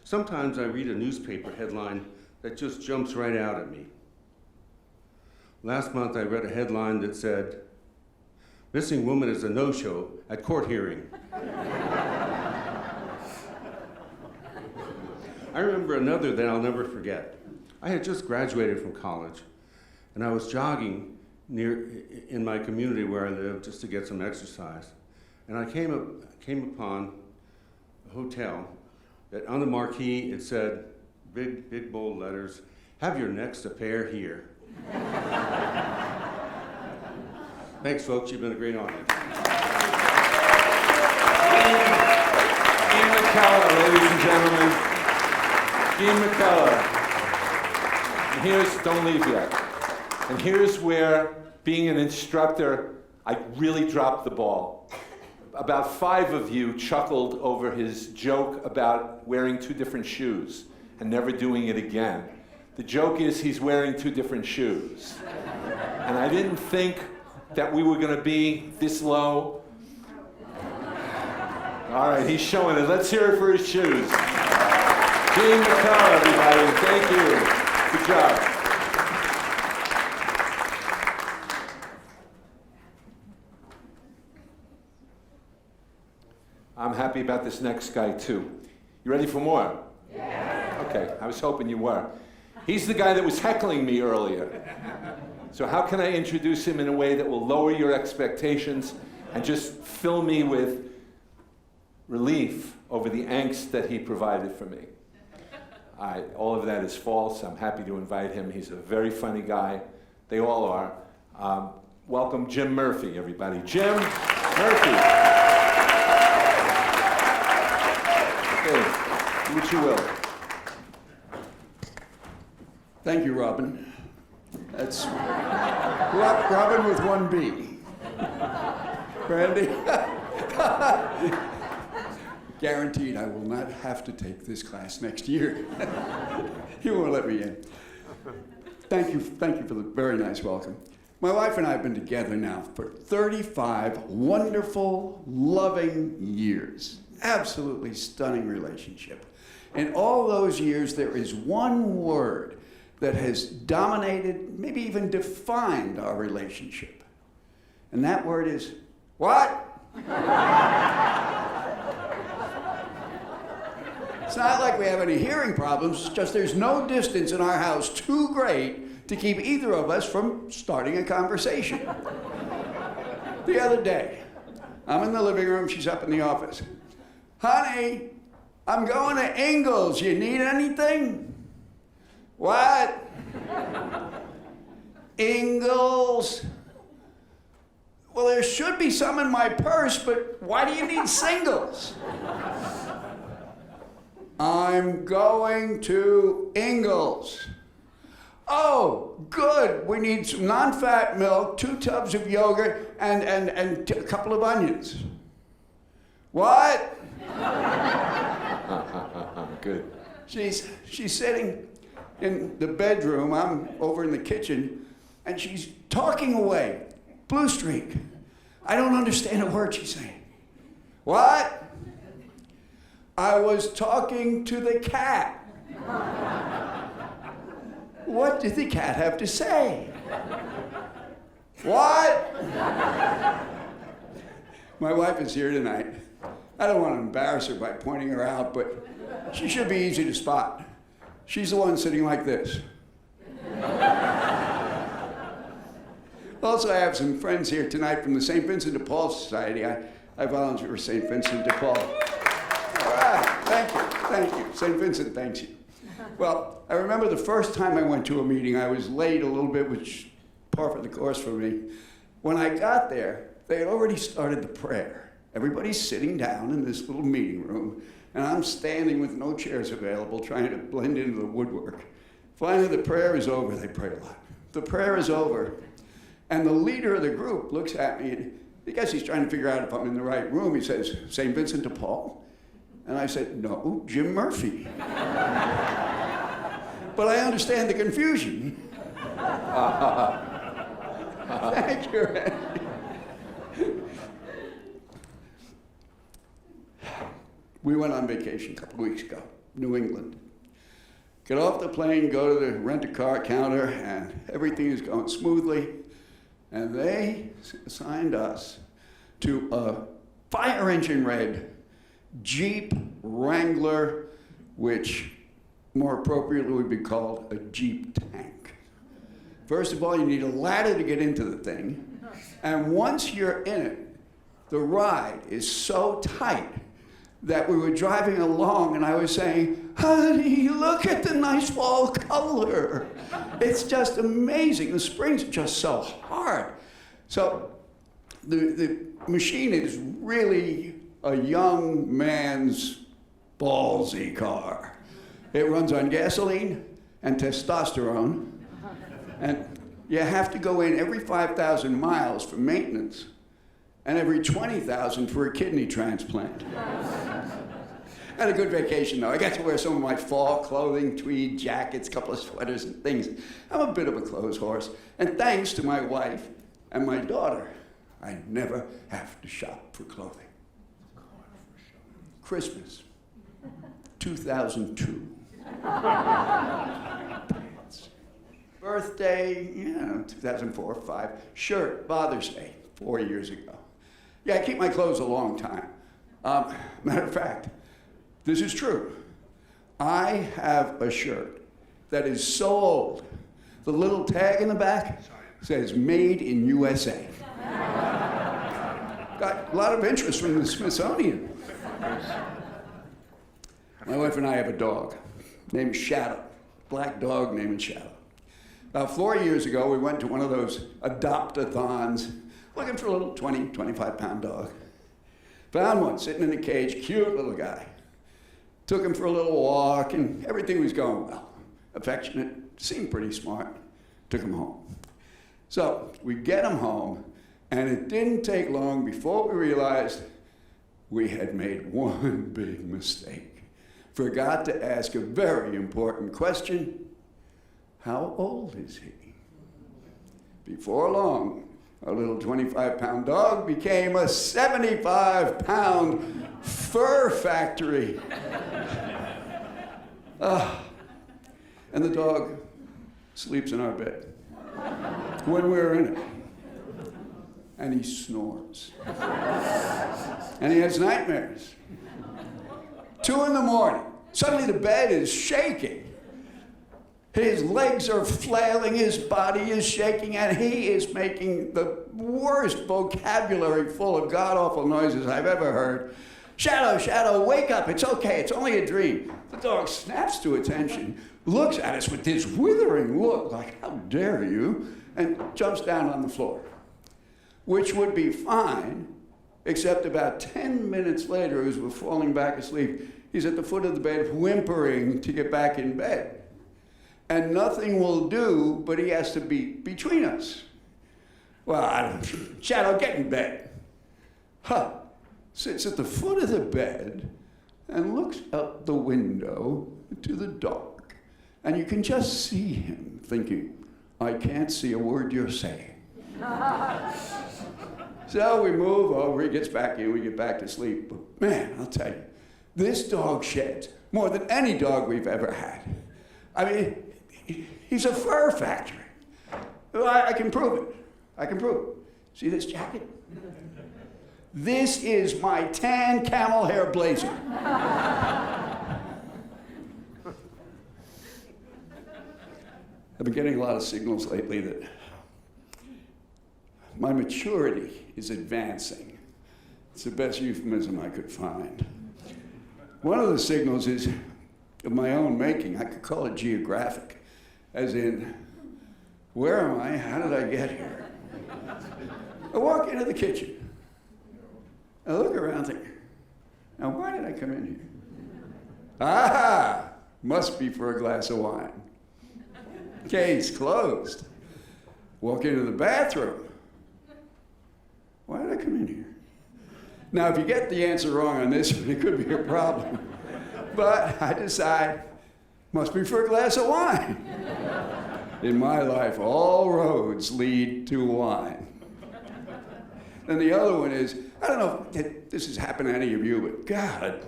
Sometimes I read a newspaper headline that just jumps right out at me. Last month I read a headline that said, "Missing woman is a no-show at court hearing." I remember another that I'll never forget. I had just graduated from college, and I was jogging in my community where I live just to get some exercise. And I came upon a hotel that on the marquee it said, big bold letters, "Have your next affair here." Thanks, folks. You've been a great audience. Dean McKellar, ladies and gentlemen. Dean McKellar. And don't leave yet. And here's where, being an instructor, I really dropped the ball. About 5 of you chuckled over his joke about wearing 2 different shoes and never doing it again. The joke is he's wearing 2 different shoes. And I didn't think that we were going to be this low. All right, he's showing it. Let's hear it for his shoes. Dean McKellar, everybody. Thank you. Good job. I'm happy about this next guy, too. You ready for more? Yeah. Okay, I was hoping you were. He's the guy that was heckling me earlier. So how can I introduce him in a way that will lower your expectations and just fill me with relief over the angst that he provided for me? All of that is false. I'm happy to invite him. He's a very funny guy. They all are. Welcome Jim Murphy, everybody. Jim Murphy. Okay, do what you will. Thank you, Robin. That's Robin with one B. Randy? Guaranteed I will not have to take this class next year. You won't let me in. Thank you for the very nice welcome. My wife and I have been together now for 35 wonderful, loving years. Absolutely stunning relationship. In all those years, there is one word that has dominated, maybe even defined our relationship. And that word is, what? It's not like we have any hearing problems, it's just there's no distance in our house too great to keep either of us from starting a conversation. The other day, I'm in the living room, she's up in the office. Honey, I'm going to Ingles. You need anything? What? Ingles? Well, there should be some in my purse, but why do you need singles? I'm going to Ingles. Oh, good. We need some non-fat milk, 2 tubs of yogurt, and a couple of onions. What? Good. She's sitting in the bedroom, I'm over in the kitchen, and she's talking away. Blue streak. I don't understand a word she's saying. What? I was talking to the cat. What did the cat have to say? What? My wife is here tonight. I don't want to embarrass her by pointing her out, but she should be easy to spot. She's the one sitting like this. Also, I have some friends here tonight from the St. Vincent de Paul Society. I volunteer for St. Vincent de Paul. All right, thank you. St. Vincent thanks you. Well, I remember the first time I went to a meeting, I was late a little bit, which par for the course for me. When I got there, they had already started the prayer. Everybody's sitting down in this little meeting room, and I'm standing with no chairs available, trying to blend into the woodwork. Finally, the prayer is over. They pray a lot. The prayer is over, and the leader of the group looks at me, and I guess he's trying to figure out if I'm in the right room. He says, St. Vincent de Paul? And I said, no, Jim Murphy. But I understand the confusion. Thank you, Randy. We went on vacation a couple of weeks ago, New England. Get off the plane, go to the rent-a-car counter, and everything is going smoothly. And they assigned us to a fire engine red Jeep Wrangler, which more appropriately would be called a Jeep tank. First of all, you need a ladder to get into the thing. And once you're in it, the ride is so tight that we were driving along and I was saying, honey, look at the nice fall color. It's just amazing. The springs are just so hard. So the machine is really a young man's ballsy car. It runs on gasoline and testosterone. And you have to go in every 5,000 miles for maintenance and every 20,000 for a kidney transplant. Had a good vacation though. I got to wear some of my fall clothing, tweed jackets, couple of sweaters and things. I'm a bit of a clothes horse. And thanks to my wife and my daughter, I never have to shop for clothing. Christmas, 2002. Pants. Birthday, 2004 or 5. Shirt, Father's Day, 4 years ago. Yeah, I keep my clothes a long time. Matter of fact, this is true. I have a shirt that is so old, the little tag in the back says made in USA. Got a lot of interest from the Smithsonian. My wife and I have a dog named Shadow, black dog named Shadow. About 4 years ago, we went to one of those adopt-a-thons, looking for a little 20, 25-pound dog. Found one sitting in a cage, cute little guy. Took him for a little walk, and everything was going well. Affectionate, seemed pretty smart. took him home. So we get him home, and it didn't take long before we realized we had made one big mistake. Forgot to ask a very important question. How old is he? Before long, our little 25-pound dog became a 75-pound fur factory. And the dog sleeps in our bed when we're in it. And he snores. And he has nightmares. 2 a.m, suddenly the bed is shaking. His legs are flailing, his body is shaking, and he is making the worst vocabulary full of god-awful noises I've ever heard. Shadow, Shadow, wake up, it's okay, it's only a dream. The dog snaps to attention, looks at us with this withering look, like, how dare you, and jumps down on the floor. Which would be fine, except about 10 minutes later, as we're falling back asleep, he's at the foot of the bed whimpering to get back in bed. And nothing will do, but he has to be between us. Well, Shadow, get in bed. Sits at the foot of the bed and looks out the window to the dark. And you can just see him thinking, I can't see a word you're saying. So we move over, he gets back in, we get back to sleep. But man, I'll tell you, this dog sheds more than any dog we've ever had. I mean, he's a fur factory. I can prove it. I can prove it. See this jacket? This is my tan camel hair blazer. I've been getting a lot of signals lately that my maturity is advancing. It's the best euphemism I could find. One of the signals is of my own making. I could call it geographic, as in, where am I? How did I get here? I walk into the kitchen. I look around and think, now why did I come in here? Must be for a glass of wine. Case closed. Walk into the bathroom. Why did I come in here? Now, if you get the answer wrong on this one, it could be a problem. But I decide, must be for a glass of wine. In my life, all roads lead to wine. And the other one is, I don't know if this has happened to any of you, but God,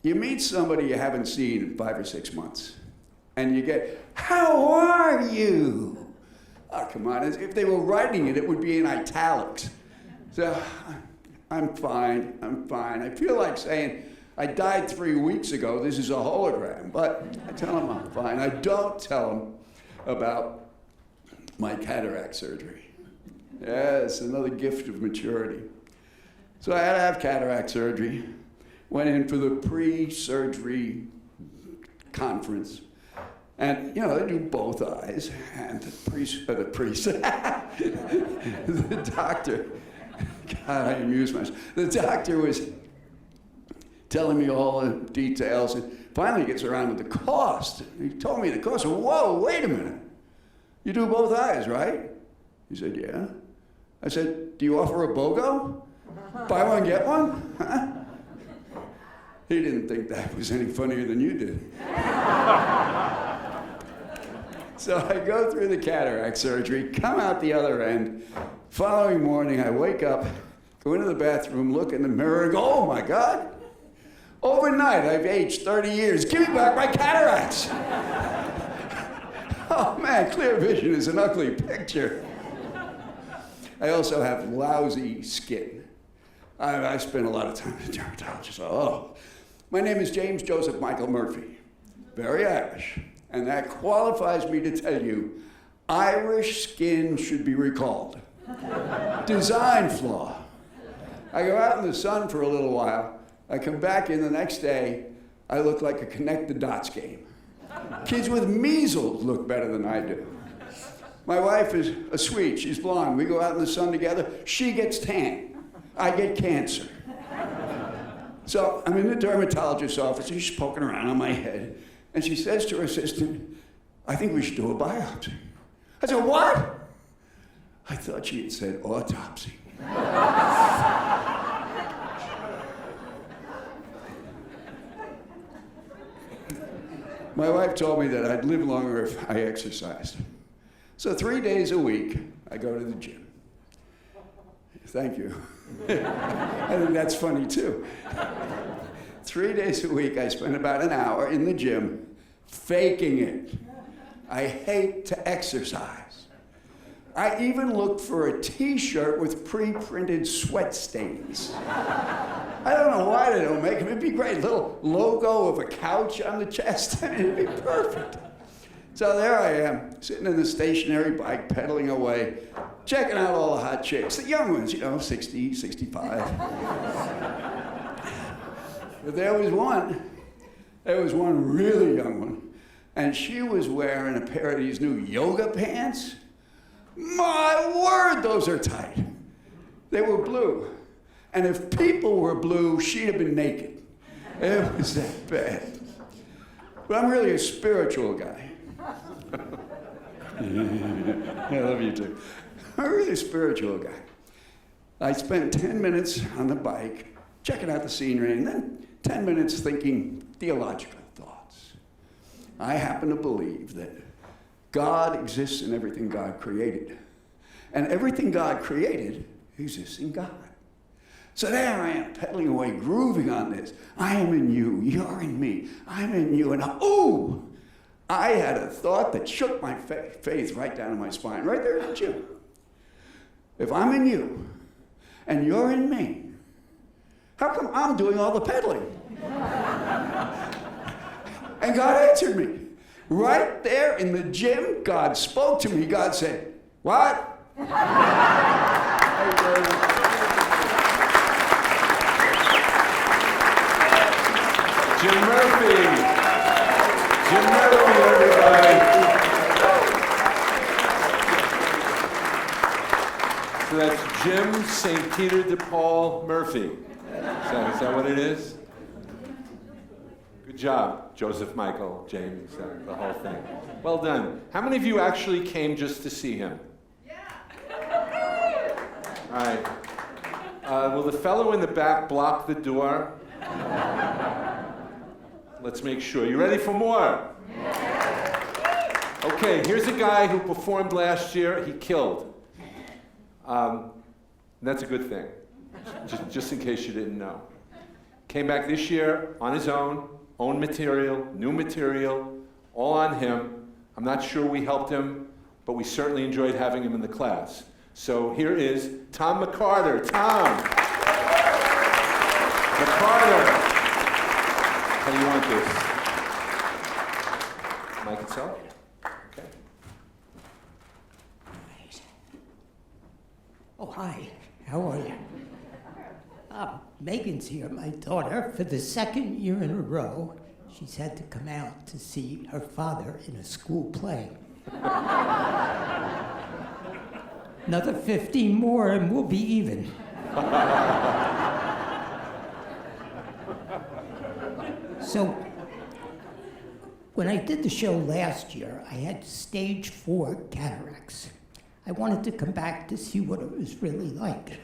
you meet somebody you haven't seen in 5 or 6 months, and you get, how are you? Oh, come on, as if they were writing it, it would be in italics. So, I'm fine, I'm fine. I feel like saying, I died 3 weeks ago, this is a hologram, but I tell them I'm fine. I don't tell them about my cataract surgery. Yes, another gift of maturity. So I had to have cataract surgery. Went in for the pre-surgery conference. And, you know, they do both eyes. And the doctor, God, I amuse myself. The doctor was telling me all the details, and finally gets around with the cost. He told me the cost. Whoa, wait a minute. You do both eyes, right? He said, yeah. I said, do you offer a BOGO? Buy one, get one? Huh? He didn't think that was any funnier than you did. So I go through the cataract surgery, come out the other end. Following morning, I wake up, go into the bathroom, look in the mirror, and go, oh my God. Overnight, I've aged 30 years. Give me back my cataracts. Oh man, clear vision is an ugly picture. I also have lousy skin. I spend a lot of time at a dermatologist. My name is James Joseph Michael Murphy, very Irish, and that qualifies me to tell you, Irish skin should be recalled. Design flaw. I go out in the sun for a little while. I come back in the next day, I look like a connect the dots game. Kids with measles look better than I do. My wife is a Swede, she's blonde. We go out in the sun together, she gets tan. I get cancer. So I'm in the dermatologist's office and she's poking around on my head. And she says to her assistant, I think we should do a biopsy. I said, what? I thought she had said autopsy. My wife told me that I'd live longer if I exercised. So 3 days a week, I go to the gym. Thank you. I think that's funny too. 3 days a week, I spend about an hour in the gym faking it. I hate to exercise. I even looked for a t-shirt with pre-printed sweat stains. I don't know why they don't make them. It'd be great. A little logo of a couch on the chest. It'd be perfect. So there I am, sitting in the stationary bike, pedaling away, checking out all the hot chicks, the young ones, 60, 65. But there was one really young one, and she was wearing a pair of these new yoga pants. My word, those are tight. They were blue. And if people were blue, she'd have been naked. It was that bad. But I'm really a spiritual guy. I love you too. I'm really a spiritual guy. I spent 10 minutes on the bike, checking out the scenery, and then 10 minutes thinking theological thoughts. I happen to believe that God exists in everything God created. And everything God created exists in God. So there I am, pedaling away, grooving on this. I am in you, you're in me, I'm in you, and I had a thought that shook my faith right down to my spine, right there in the gym. If I'm in you, and you're in me, how come I'm doing all the pedaling? And God answered me. Right there in the gym, God spoke to me. God said, what? Jim Murphy. Jim Murphy, everybody. So that's Jim St. Peter de Paul Murphy. Is that what it is? Good job, Joseph Michael, James, the whole thing. Well done. How many of you actually came just to see him? Yeah. All right. Will the fellow in the back block the door? Let's make sure. You ready for more? Okay, here's a guy who performed last year. He killed. That's a good thing, just in case you didn't know. Came back this year on his own material, new material, all on him. I'm not sure we helped him, but we certainly enjoyed having him in the class. So here is Tom McCarter. Tom! McCarter! How do you want this? Mic itself? Okay. Oh, hi. How are you? Megan's here, my daughter. For the second year in a row, she's had to come out to see her father in a school play. Another 15 more and we'll be even. So, when I did the show last year, I had stage 4 cataracts. I wanted to come back to see what it was really like.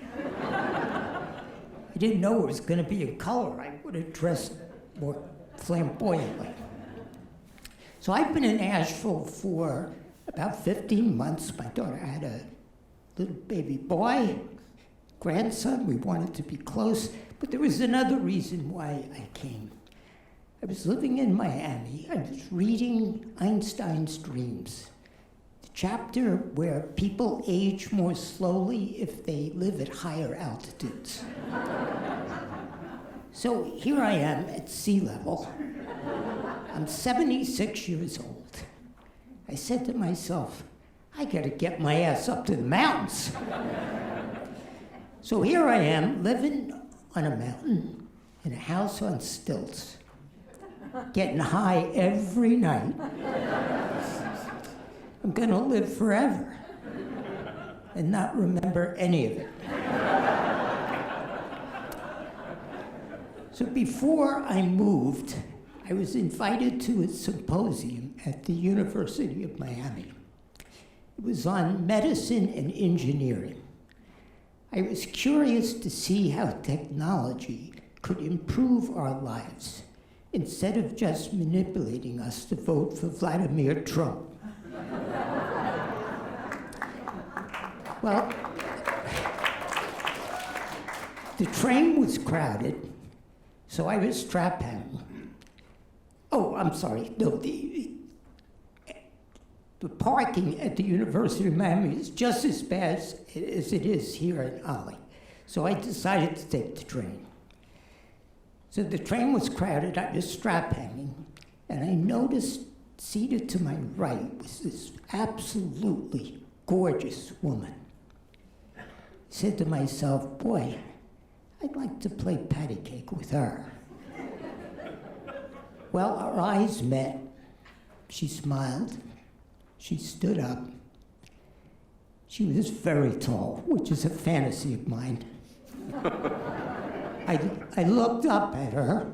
I didn't know it was going to be in color. I would have dressed more flamboyantly. So I've been in Asheville for about 15 months. My daughter had a little baby boy, grandson. We wanted to be close. But there was another reason why I came. I was living in Miami. I was reading Einstein's Dreams, the chapter where people age more slowly if they live at higher altitudes. So here I am at sea level. I'm 76 years old. I said to myself, I gotta get my ass up to the mountains. So here I am, living on a mountain in a house on stilts, getting high every night. I'm gonna live forever and not remember any of it. So before I moved, I was invited to a symposium at the University of Miami. It was on medicine and engineering. I was curious to see how technology could improve our lives instead of just manipulating us to vote for Vladimir Trump. Well, the train was crowded, so I was strap hanging. Oh, I'm sorry. No, the parking at the University of Miami is just as bad as it is here in Ollie. So I decided to take the train. So the train was crowded, I was strap hanging, and I noticed seated to my right was this absolutely gorgeous woman. I said to myself, boy, I'd like to play patty cake with her. Well, our eyes met. She smiled. She stood up. She was very tall, which is a fantasy of mine. I looked up at her,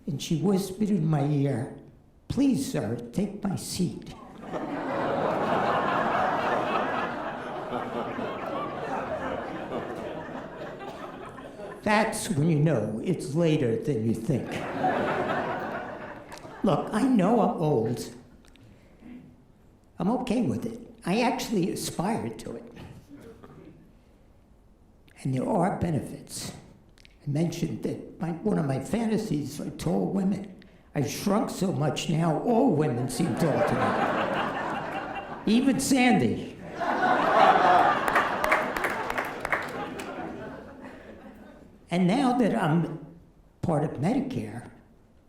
and she whispered in my ear, "Please, sir, take my seat." That's when you know it's later than you think. Look, I know I'm old. I'm okay with it. I actually aspire to it. And there are benefits. I mentioned that one of my fantasies are tall women. I've shrunk so much now, all women seem tall to me. Even Sandy. And now that I'm part of Medicare,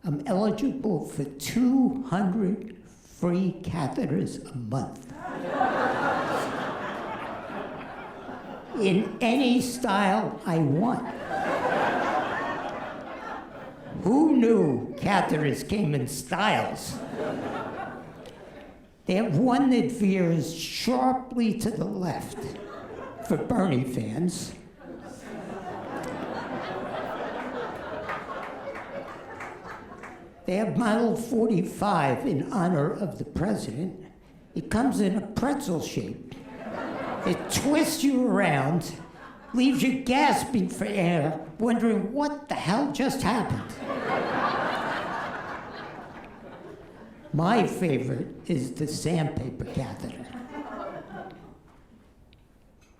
I'm eligible for 200 free catheters a month. In any style I want. Who knew catheters came in styles? They have one that veers sharply to the left for Bernie fans. They have Model 45 in honor of the president. It comes in a pretzel shape. It twists you around, leaves you gasping for air, wondering what the hell just happened. My favorite is the sandpaper catheter.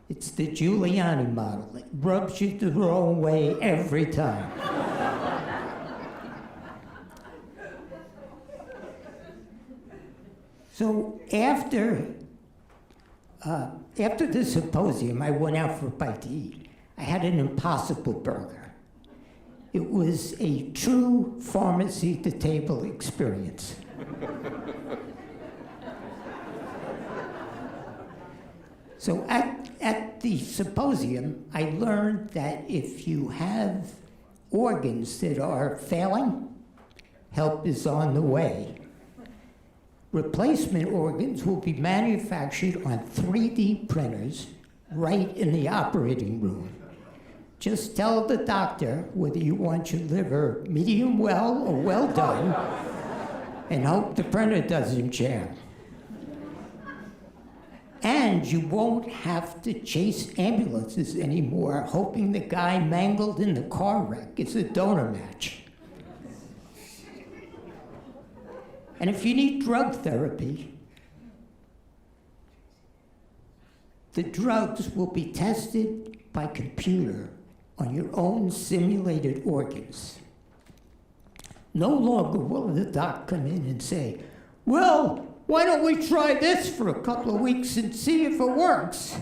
It's the Giuliani model. It rubs you the wrong way every time. So after the symposium, I went out for a bite to eat. I had an Impossible Burger. It was a true pharmacy-to-table experience. So at the symposium, I learned that if you have organs that are failing, help is on the way. Replacement organs will be manufactured on 3D printers right in the operating room. Just tell the doctor whether you want your liver medium well or well done, and hope the printer doesn't jam. And you won't have to chase ambulances anymore, hoping the guy mangled in the car wreck is a donor match. And if you need drug therapy, the drugs will be tested by computer on your own simulated organs. No longer will the doc come in and say, "Well, why don't we try this for a couple of weeks and see if it works?"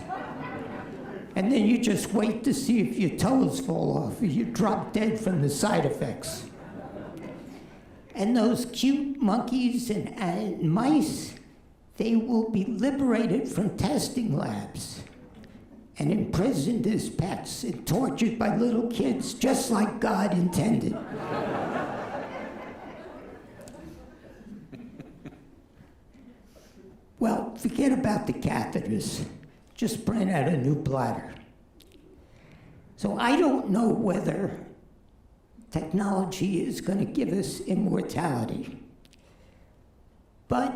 And then you just wait to see if your toes fall off or you drop dead from the side effects. And those cute monkeys and mice, they will be liberated from testing labs and imprisoned as pets and tortured by little kids just like God intended. Well, forget about the catheters. Just print out a new bladder. So I don't know whether technology is going to give us immortality, but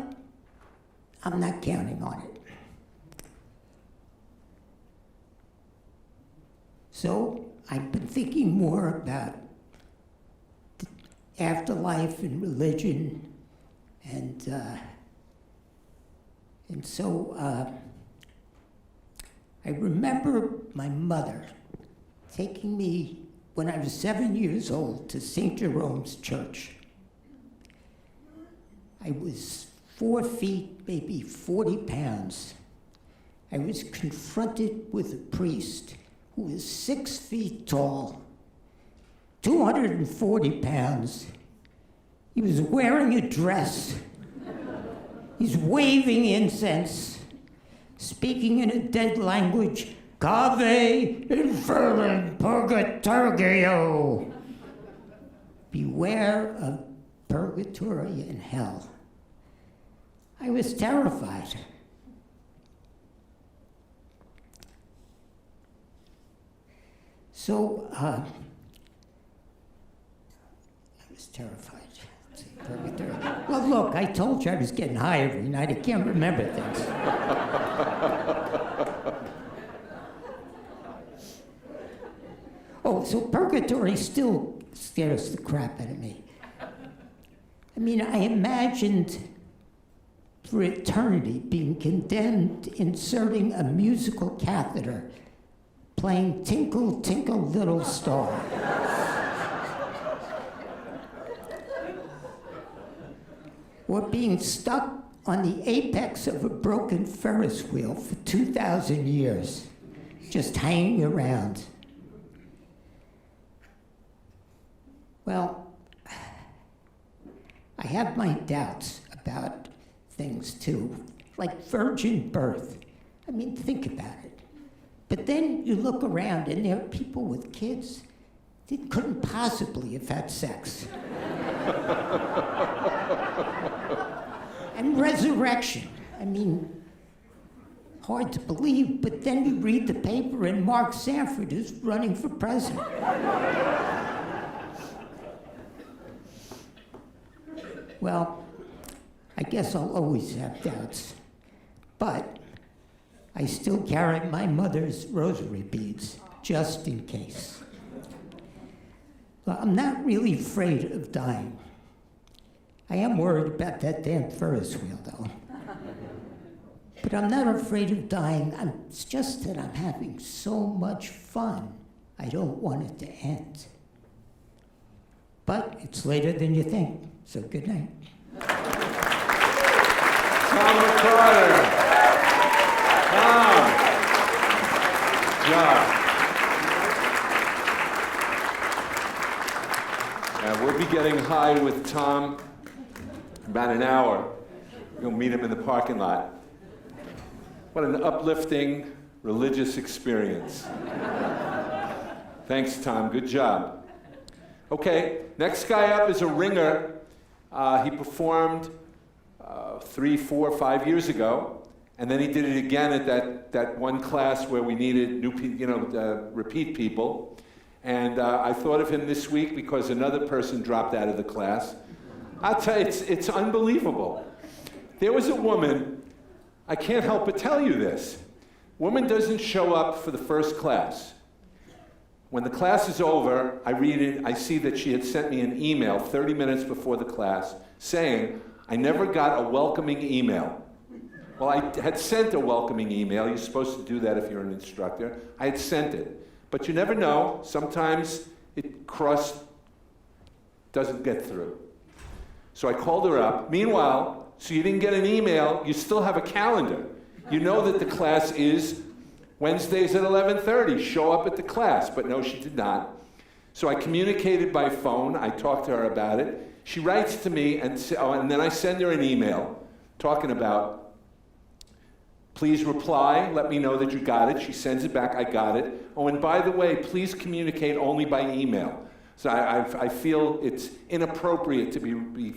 I'm not counting on it. So I've been thinking more about the afterlife and religion, and so I remember my mother taking me when I was 7 years old to St. Jerome's Church. I was 4 feet, maybe 40 pounds. I was confronted with a priest who was 6 feet tall, 240 pounds. He was wearing a dress. He's waving incense, speaking in a dead language, Cave infernum purgatorio. Beware of purgatory and hell. I was terrified. So, I was terrified. Purgatory. Well, look, I told you I was getting high every night. I can't remember things. Oh, so purgatory still scares the crap out of me. I mean, I imagined for eternity being condemned, inserting a musical catheter, playing Tinkle, Tinkle, Little Star. Or being stuck on the apex of a broken Ferris wheel for 2,000 years, just hanging around. Well, I have my doubts about things too, like virgin birth. I mean, think about it. But then you look around and there are people with kids that couldn't possibly have had sex. And resurrection. I mean, hard to believe, but then you read the paper and Mark Sanford is running for president. Well, I guess I'll always have doubts, but I still carry my mother's rosary beads, just in case. Well, I'm not really afraid of dying. I am worried about that damn Ferris wheel, though. But I'm not afraid of dying. It's just that I'm having so much fun. I don't want it to end. But it's later than you think, so good night. Tom McCarter. Tom. Yeah. We'll be getting high with Tom in about an hour. We'll meet him in the parking lot. What an uplifting religious experience. Thanks, Tom. Good job. Okay, next guy up is a ringer. He performed 3, 4, 5 years ago, and then he did it again at that one class where we needed new repeat people. And I thought of him this week because another person dropped out of the class. I'll tell you, it's unbelievable. There was a woman, I can't help but tell you this. Woman doesn't show up for the first class. When the class is over, I read it, I see that she had sent me an email 30 minutes before the class saying, I never got a welcoming email. Well, I had sent a welcoming email. You're supposed to do that if you're an instructor. I had sent it. But you never know. Sometimes it doesn't get through. So I called her up. Meanwhile, so you didn't get an email, you still have a calendar. You know that the class is Wednesdays at 11:30. Show up at the class. But no, she did not. So I communicated by phone. I talked to her about it. She writes to me, and then I send her an email talking about, please reply, let me know that you got it. She sends it back, I got it. Oh, and by the way, please communicate only by email. So I feel it's inappropriate to be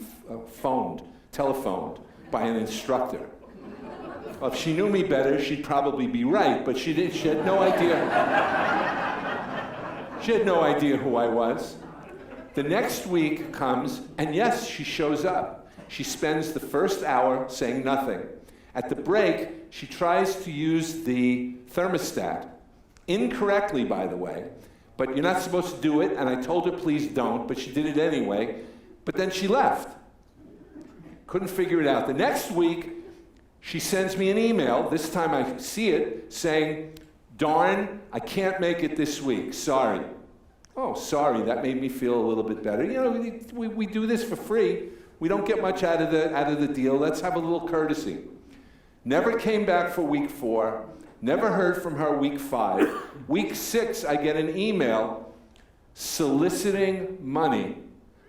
telephoned by an instructor. Well, if she knew me better, she'd probably be right, but she had no idea. She had no idea who I was. The next week comes, and yes, she shows up. She spends the first hour saying nothing. At the break, she tries to use the thermostat incorrectly, by the way, but you're not supposed to do it, and I told her please don't, but she did it anyway, but then she left. Couldn't figure it out. The next week, she sends me an email, this time I see it, saying, darn, I can't make it this week, sorry. Oh, sorry, that made me feel a little bit better. You know, we do this for free. We don't get much out of the deal. Let's have a little courtesy. Never came back for week 4. Never heard from her week 5. Week 6, I get an email soliciting money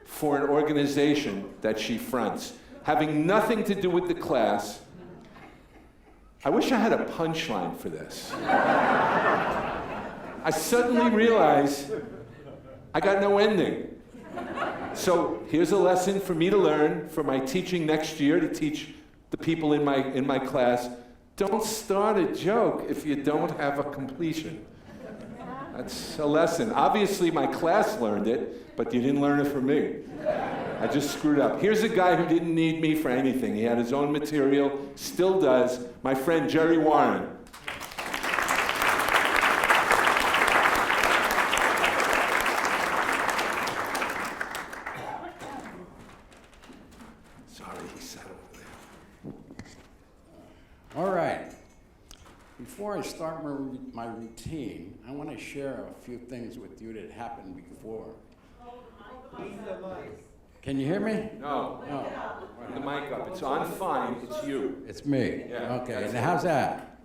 for an organization that she fronts, having nothing to do with the class. I wish I had a punchline for this. I suddenly realized I got no ending. So here's a lesson for me to learn for my teaching next year, to teach the people in my class. Don't start a joke if you don't have a completion. That's a lesson. Obviously my class learned it, but you didn't learn it from me. I just screwed up. Here's a guy who didn't need me for anything. He had his own material, still does. My friend Jerry Warren. Sorry, he sat over there. All right. Before I start my routine, I want to share a few things with you that happened before. Can you hear me? No. Turn the mic up. It's on fine. It's you. It's me. Yeah, Okay. Now how's that?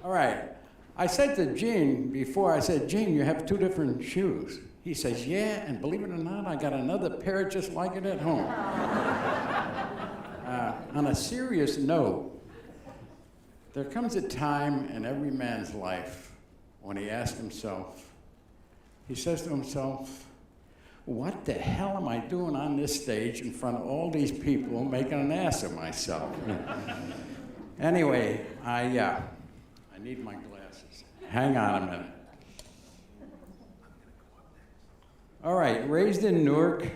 All right. I said to Gene before, I said, Gene, you have 2 different shoes. He says, yeah, and believe it or not, I got another pair just like it at home. On a serious note, there comes a time in every man's life when he asks himself, he says to himself, what the hell am I doing on this stage in front of all these people making an ass of myself? Anyway, I need my glasses. Hang on a minute. All right, raised in Newark,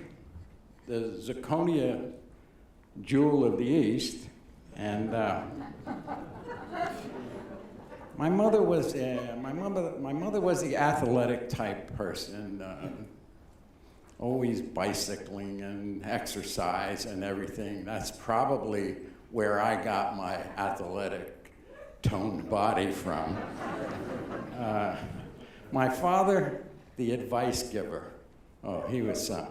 the zirconia jewel of the East, and my mother was the athletic type person. Always bicycling and exercise and everything. That's probably where I got my athletic toned body from. My father, the advice giver. Oh, he was some.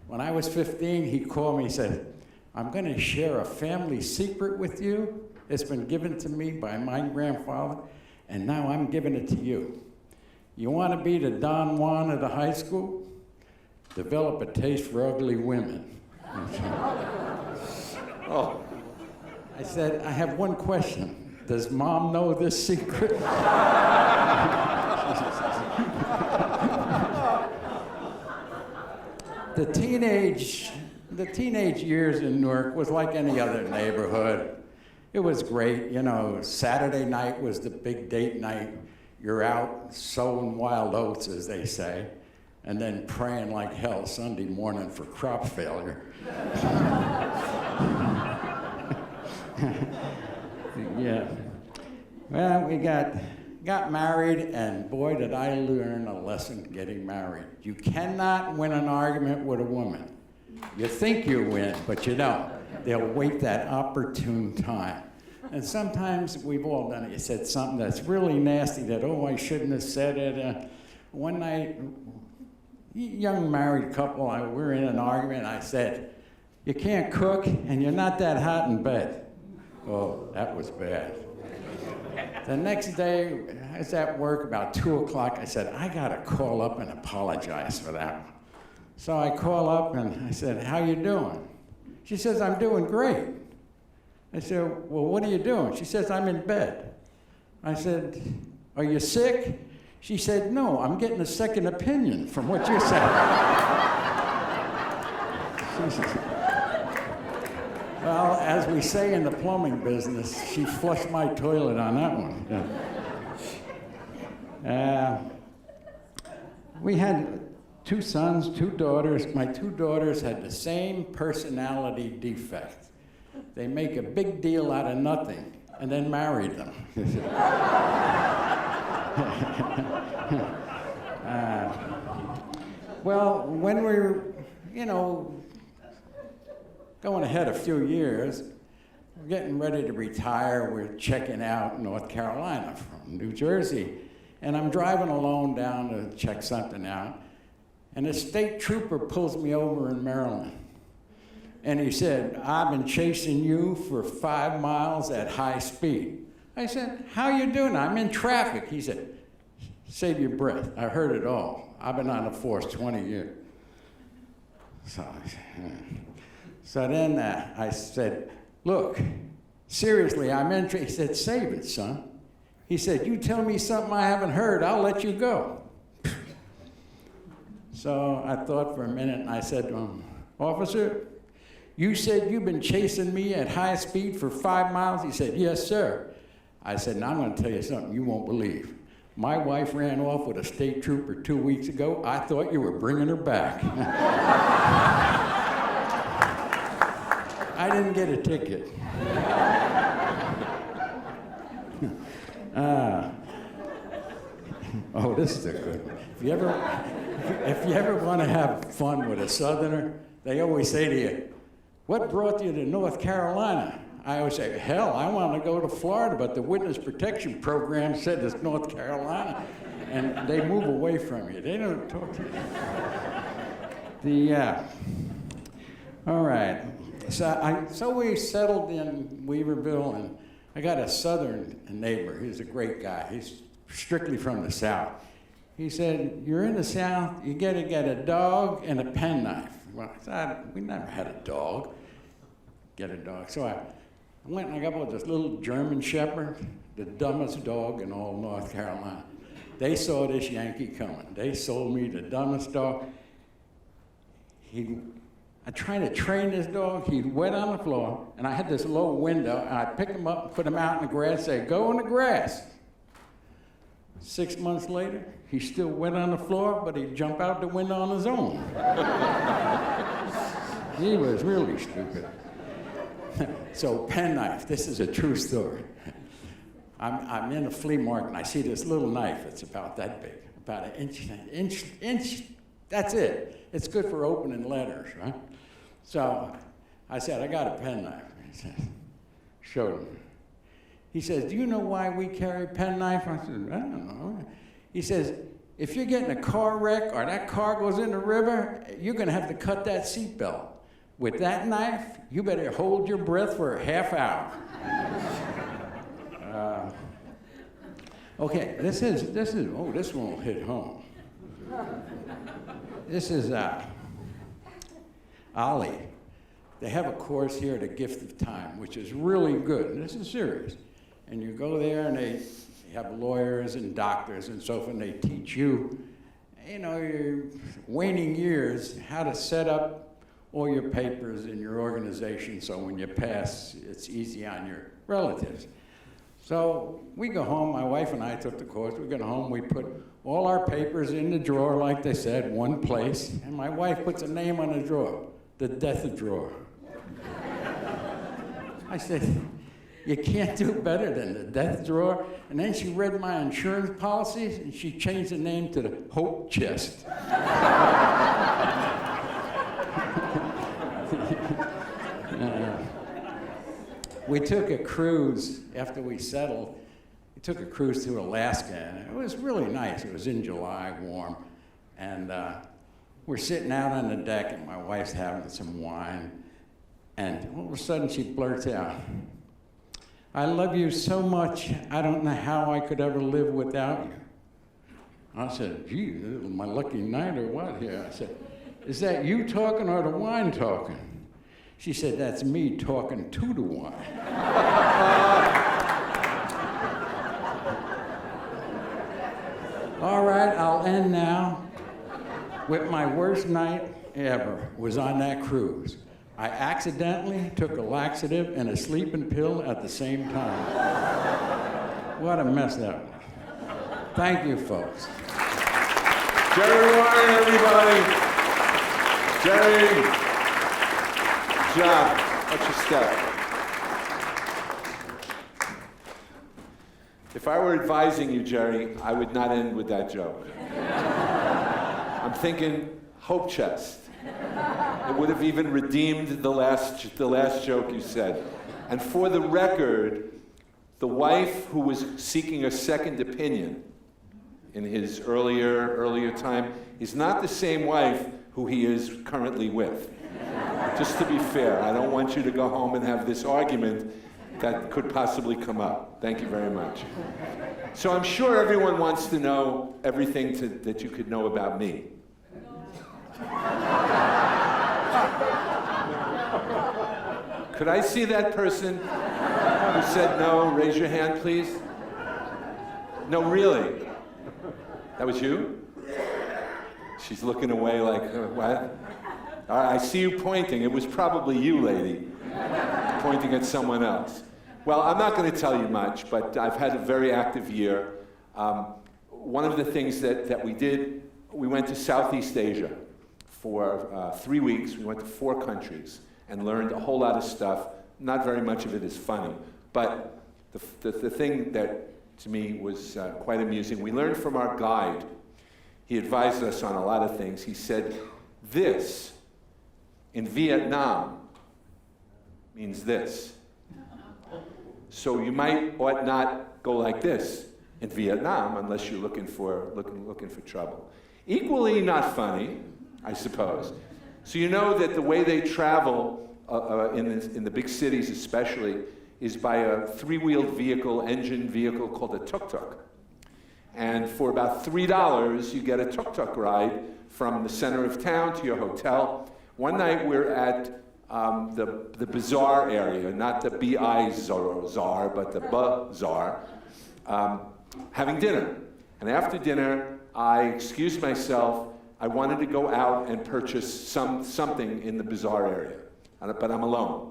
When I was 15, he called me and said, I'm going to share a family secret with you. It's been given to me by my grandfather, and now I'm giving it to you. You want to be the Don Juan of the high school? Develop a taste for ugly women. Oh. I said, I have one question. Does Mom know this secret? The teenage years in Newark was like any other neighborhood. It was great, you know, Saturday night was the big date night. You're out sowing wild oats, as they say, and then praying like hell Sunday morning for crop failure. Yeah. Well, we got married, and boy, did I learn a lesson getting married. You cannot win an argument with a woman. You think you win, but you don't. They'll wait that opportune time. And sometimes we've all done it. You said something that's really nasty that, oh, I shouldn't have said it. One night, young married couple, we were in an argument. I said, you can't cook and you're not that hot in bed. Oh, that was bad. The next day, I was at work about 2 o'clock. I said, I gotta call up and apologize for that one. So I call up and I said, how you doing? She says, I'm doing great. I said, well, what are you doing? She says, I'm in bed. I said, are you sick? She said, no, I'm getting a second opinion from what you said. Well, as we say in the plumbing business, she flushed my toilet on that one. We had 2 sons, 2 daughters. My 2 daughters had the same personality defect. They make a big deal out of nothing and then married them. Well, when we're, going ahead a few years, we're getting ready to retire. We're checking out North Carolina from New Jersey. And I'm driving alone down to check something out. And a state trooper pulls me over in Maryland. And he said, "I've been chasing you for 5 miles at high speed." I said, "How you doing? I'm in traffic." He said, "Save your breath. I heard it all. I've been on the force 20 years. So then I said, "Look, seriously, I'm in traffic." He said, "Save it, son." He said, "You tell me something I haven't heard, I'll let you go." So I thought for a minute and I said to him, "Officer, you said you've been chasing me at high speed for 5 miles?" He said, "Yes, sir." I said, "Now I'm going to tell you something you won't believe. My wife ran off with a state trooper 2 weeks ago. I thought you were bringing her back." I didn't get a ticket. Oh, this is a good one. If you ever want to have fun with a Southerner, they always say to you, "What brought you to North Carolina?" I always say, "Hell, I want to go to Florida, but the Witness Protection Program said it's North Carolina." And they move away from you. They don't talk to you. All right. So we settled in Weaverville, and I got a Southern neighbor. He's a great guy. He's strictly from the South. He said, "You're in the South, you got to get a dog and a penknife." Well, I said, "We never had a dog." Get a dog. So I went and I got this little German Shepherd, the dumbest dog in all North Carolina. They saw this Yankee coming. They sold me the dumbest dog. I tried to train this dog. He'd wet on the floor, and I had this low window, and I'd pick him up and put him out in the grass, say, "Go in the grass." 6 months later, he's still wet on the floor, but he'd jump out the window on his own. He was really stupid. So penknife, this is a true story. I'm in a flea market, and I see this little knife. It's about that big, about an inch. That's it. It's good for opening letters, right? So I said, "I got a penknife." He said, showed him. He says, "Do you know why we carry penknife?" I said, "I don't know." He says, "If you're getting a car wreck or that car goes in the river, you're going to have to cut that seatbelt. With that knife, you better hold your breath for a half hour." Okay, this won't hit home. This is Ollie. They have a course here, The Gift of Time, which is really good. And this is serious. And you go there, and they have lawyers and doctors and so forth, and they teach you, your waning years, how to set up all your papers in your organization so when you pass, it's easy on your relatives. So we go home, my wife and I took the course, we go home, we put all our papers in the drawer, like they said, one place, and my wife puts a name on the drawer, the death drawer. I said, "You can't do better than the death drawer." And then she read my insurance policies, and she changed the name to the hope chest. We took a cruise after we settled. We took a cruise to Alaska, and it was really nice. It was in July, warm. And we're sitting out on the deck, and my wife's having some wine. And all of a sudden, she blurts out, "I love you so much, I don't know how I could ever live without you." I said, "Gee, this is my lucky night or what here?" I said, "Is that you talking or the wine talking?" She said, "That's me talking to the wine." All right, I'll end now with my worst night ever was on that cruise. I accidentally took a laxative and a sleeping pill at the same time. What a mess that was. Thank you, folks. Jerry Warren, everybody. Jerry, good job. Watch your step. If I were advising you, Jerry, I would not end with that joke. I'm thinking hope chest. It would have even redeemed the last joke you said. And for the record, the wife who was seeking a second opinion in his earlier time is not the same wife who he is currently with. Just to be fair, I don't want you to go home and have this argument that could possibly come up. Thank you very much. So I'm sure everyone wants to know everything that you could know about me. Could I see that person who said no? Raise your hand, please. No, really? That was you? She's looking away like, what? All right, I see you pointing. It was probably you, lady, pointing at someone else. Well, I'm not going to tell you much, but I've had a very active year. One of the things that we did, we went to Southeast Asia for 3 weeks. We went to 4 countries and learned a whole lot of stuff. Not very much of it is funny, but the thing that to me was quite amusing, we learned from our guide. He advised us on a lot of things. He said, this in Vietnam means this. So you ought not go like this in Vietnam unless you're looking for trouble. Equally not funny, I suppose. So you know that the way they travel in the big cities especially is by a 3-wheeled engine vehicle called a tuk-tuk. And for about $3, you get a tuk-tuk ride from the center of town to your hotel. One night we're at the bazaar area, not the B-I-Zar, but the bazaar, having dinner. And after dinner, I excused myself. I wanted to go out and purchase something in the bazaar area, but I'm alone.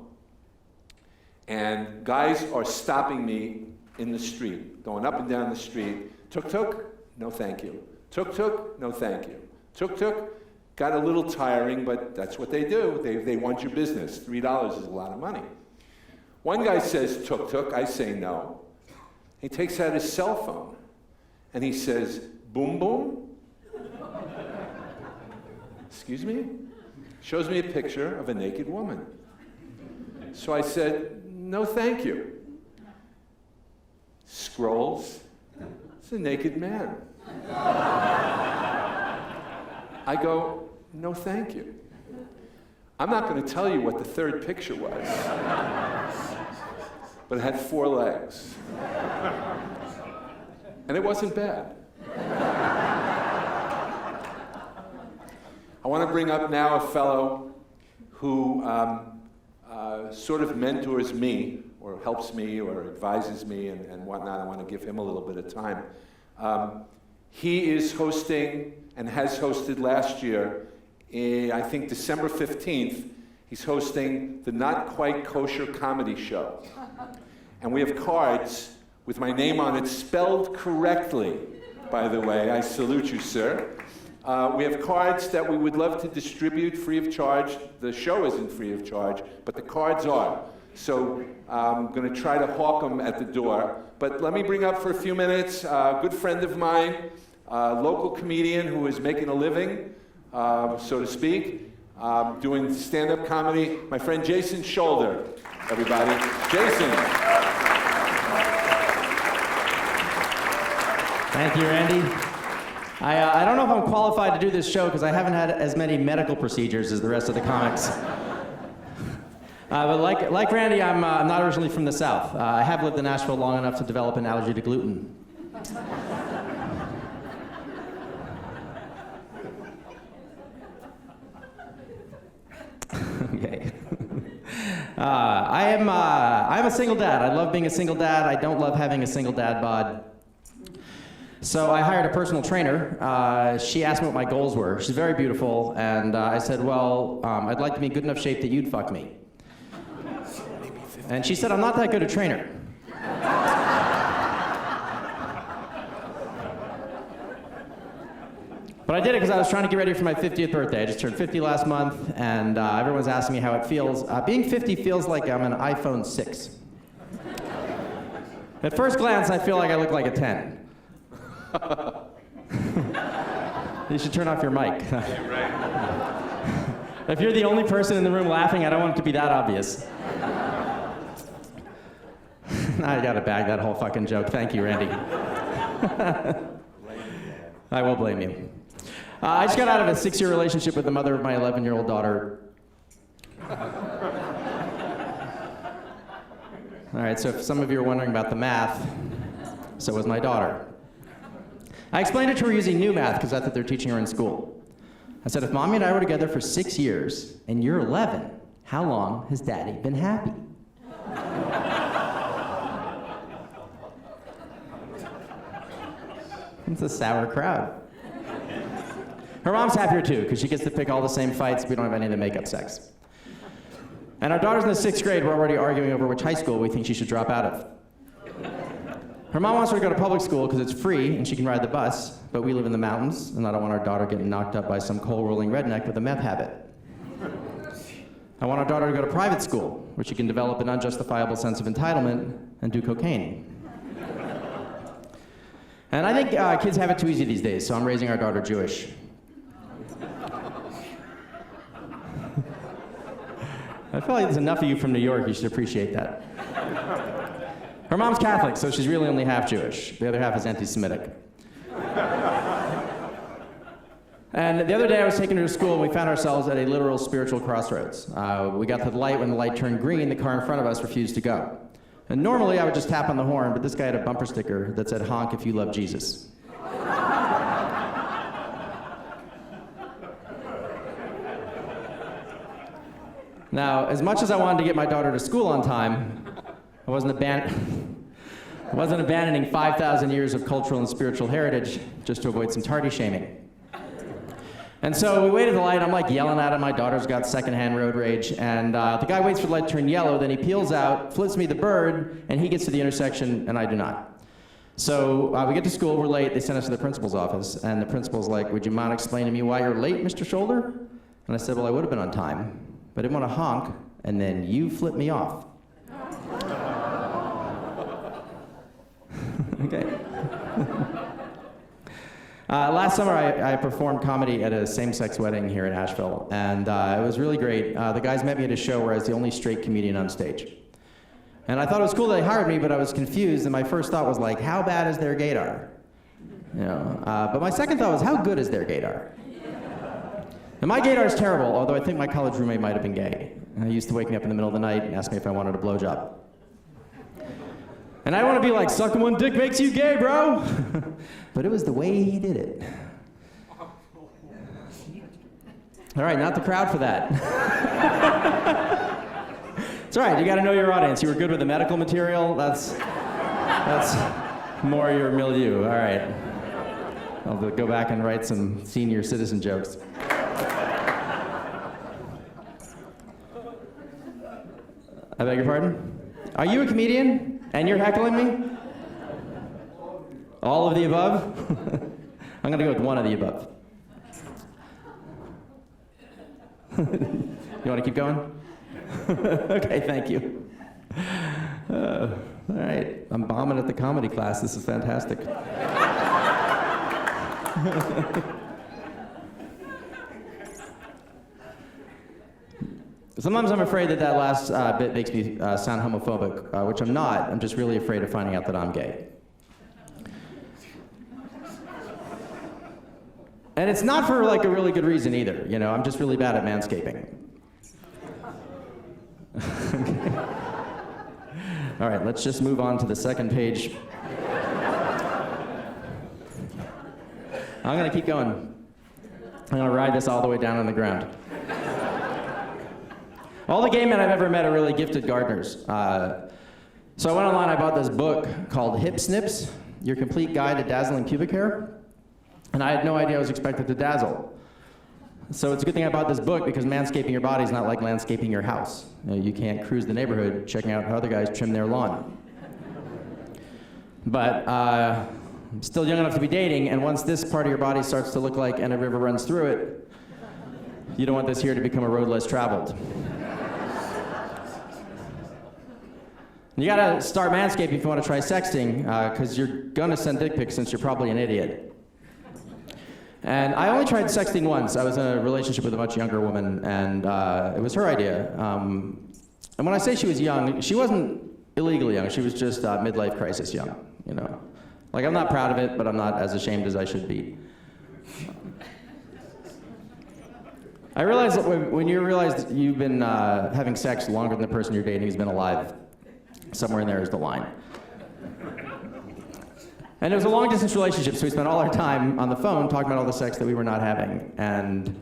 And guys are stopping me in the street, going up and down the street. Tuk-tuk? No, thank you. Tuk-tuk? No, thank you. Tuk-tuk? Got a little tiring, but that's what they do. They want your business. $3 is a lot of money. One guy says, tuk-tuk. I say no. He takes out his cell phone, and he says, boom, boom. Excuse me? Shows me a picture of a naked woman. So I said, no, thank you. Scrolls. It's a naked man. I go, no, thank you. I'm not going to tell you what the third picture was, but it had 4 legs. And it wasn't bad. I want to bring up now a fellow who sort of mentors me, or helps me, or advises me, and whatnot. I want to give him a little bit of time. He is hosting, and has hosted last year, I think December 15th, he's hosting the Not Quite Kosher Comedy Show. And we have cards with my name on it, spelled correctly, by the way. I salute you, sir. We have cards that we would love to distribute free of charge. The show isn't free of charge, but the cards are. So I'm going to try to hawk them at the door. But let me bring up for a few minutes a good friend of mine, a local comedian who is making a living, so to speak, doing stand-up comedy, my friend Jason Scholder, everybody. Jason. Thank you, Randy. I don't know if I'm qualified to do this show because I haven't had as many medical procedures as the rest of the comics. But like Randy, I'm not originally from the South. I have lived in Nashville long enough to develop an allergy to gluten. Okay. I'm a single dad. I love being a single dad. I don't love having a single dad bod. So I hired a personal trainer. She asked me what my goals were. She's very beautiful, and I said, well, I'd like to be in good enough shape that you'd fuck me. And she said, I'm not that good a trainer. But I did it because I was trying to get ready for my 50th birthday. I just turned 50 last month, and everyone's asking me how it feels. Being 50 feels like I'm an iPhone 6. At first glance, I feel like I look like a 10. You should turn off your mic. If you're the only person in the room laughing, I don't want it to be that obvious. I gotta bag that whole fucking joke. Thank you, Randy. I will blame you. I just got out of a 6-year relationship with the mother of my 11-year-old daughter. All right, so if some of you are wondering about the math, so was my daughter. I explained it to her using new math because that's what they're teaching her in school. I said, if Mommy and I were together for 6 years and you're 11, how long has Daddy been happy? It's a sour crowd. Her mom's happier too, because she gets to pick all the same fights. We don't have any of the makeup sex. And our daughter's in the 6th grade. We're already arguing over which high school we think she should drop out of. Her mom wants her to go to public school because it's free and she can ride the bus, but we live in the mountains, and I don't want our daughter getting knocked up by some coal-rolling redneck with a meth habit. I want our daughter to go to private school, where she can develop an unjustifiable sense of entitlement and do cocaine. And I think kids have it too easy these days, so I'm raising our daughter Jewish. I feel like there's enough of you from New York, you should appreciate that. Her mom's Catholic, so she's really only half Jewish. The other half is anti-Semitic. And the other day I was taking her to school and we found ourselves at a literal spiritual crossroads. We got to the light. When the light turned green, the car in front of us refused to go. And normally I would just tap on the horn, but this guy had a bumper sticker that said, "Honk if you love Jesus." Now, as much as I wanted to get my daughter to school on time, I wasn't abandoning 5,000 years of cultural and spiritual heritage just to avoid some tardy shaming. And so we waited at the light. I'm like yelling at him. My daughter's got secondhand road rage. And the guy waits for the light to turn yellow. Then he peels out, flips me the bird, and he gets to the intersection, and I do not. So we get to school. We're late. They send us to the principal's office. And the principal's like, "Would you mind explaining to me why you're late, Mr. Shoulder?" And I said, "Well, I would have been on time, but I didn't want to honk, and then you flipped me off." Okay. Last summer, I performed comedy at a same-sex wedding here in Asheville, and it was really great. The guys met me at a show where I was the only straight comedian on stage. And I thought it was cool that they hired me, but I was confused, and my first thought was like, how bad is their gaydar? You know, but my second thought was, how good is their gaydar? And my gaydar is terrible, although I think my college roommate might have been gay. And he used to wake me up in the middle of the night and ask me if I wanted a blowjob. And I don't want to be like, sucking one dick makes you gay, bro. But it was the way he did it. All right, not the crowd for that. It's all right, you got to know your audience. You were good with the medical material. That's more your milieu. All right. I'll go back and write some senior citizen jokes. I beg your pardon? Are you a comedian? And you're heckling me? All of the above? I'm going to go with one of the above. You want to keep going? Okay, thank you. All right, I'm bombing at the comedy class. This is fantastic. Sometimes I'm afraid that last bit makes me sound homophobic, which I'm not. I'm just really afraid of finding out that I'm gay. And it's not for like a really good reason either. You know, I'm just really bad at manscaping. Okay. All right, let's just move on to the second page. I'm gonna keep going. I'm gonna ride this all the way down on the ground. All the gay men I've ever met are really gifted gardeners. So I went online, I bought this book called Hip Snips, Your Complete Guide to Dazzling Pubic Hair. And I had no idea I was expected to dazzle. So it's a good thing I bought this book because manscaping your body is not like landscaping your house. You know, you can't cruise the neighborhood checking out how other guys trim their lawn. But I'm still young enough to be dating, and once this part of your body starts to look like and a river runs through it, you don't want this here to become a road less traveled. You gotta start Manscaped if you want to try sexting, because you're gonna send dick pics since you're probably an idiot. And I only tried sexting once. I was in a relationship with a much younger woman, and it was her idea. And when I say she was young, she wasn't illegally young. She was just midlife crisis young, you know. Like, I'm not proud of it, but I'm not as ashamed as I should be. I realize that when you realize that you've been having sex longer than the person you're dating has been alive, somewhere in there is the line. And it was a long-distance relationship, so we spent all our time on the phone talking about all the sex that we were not having. And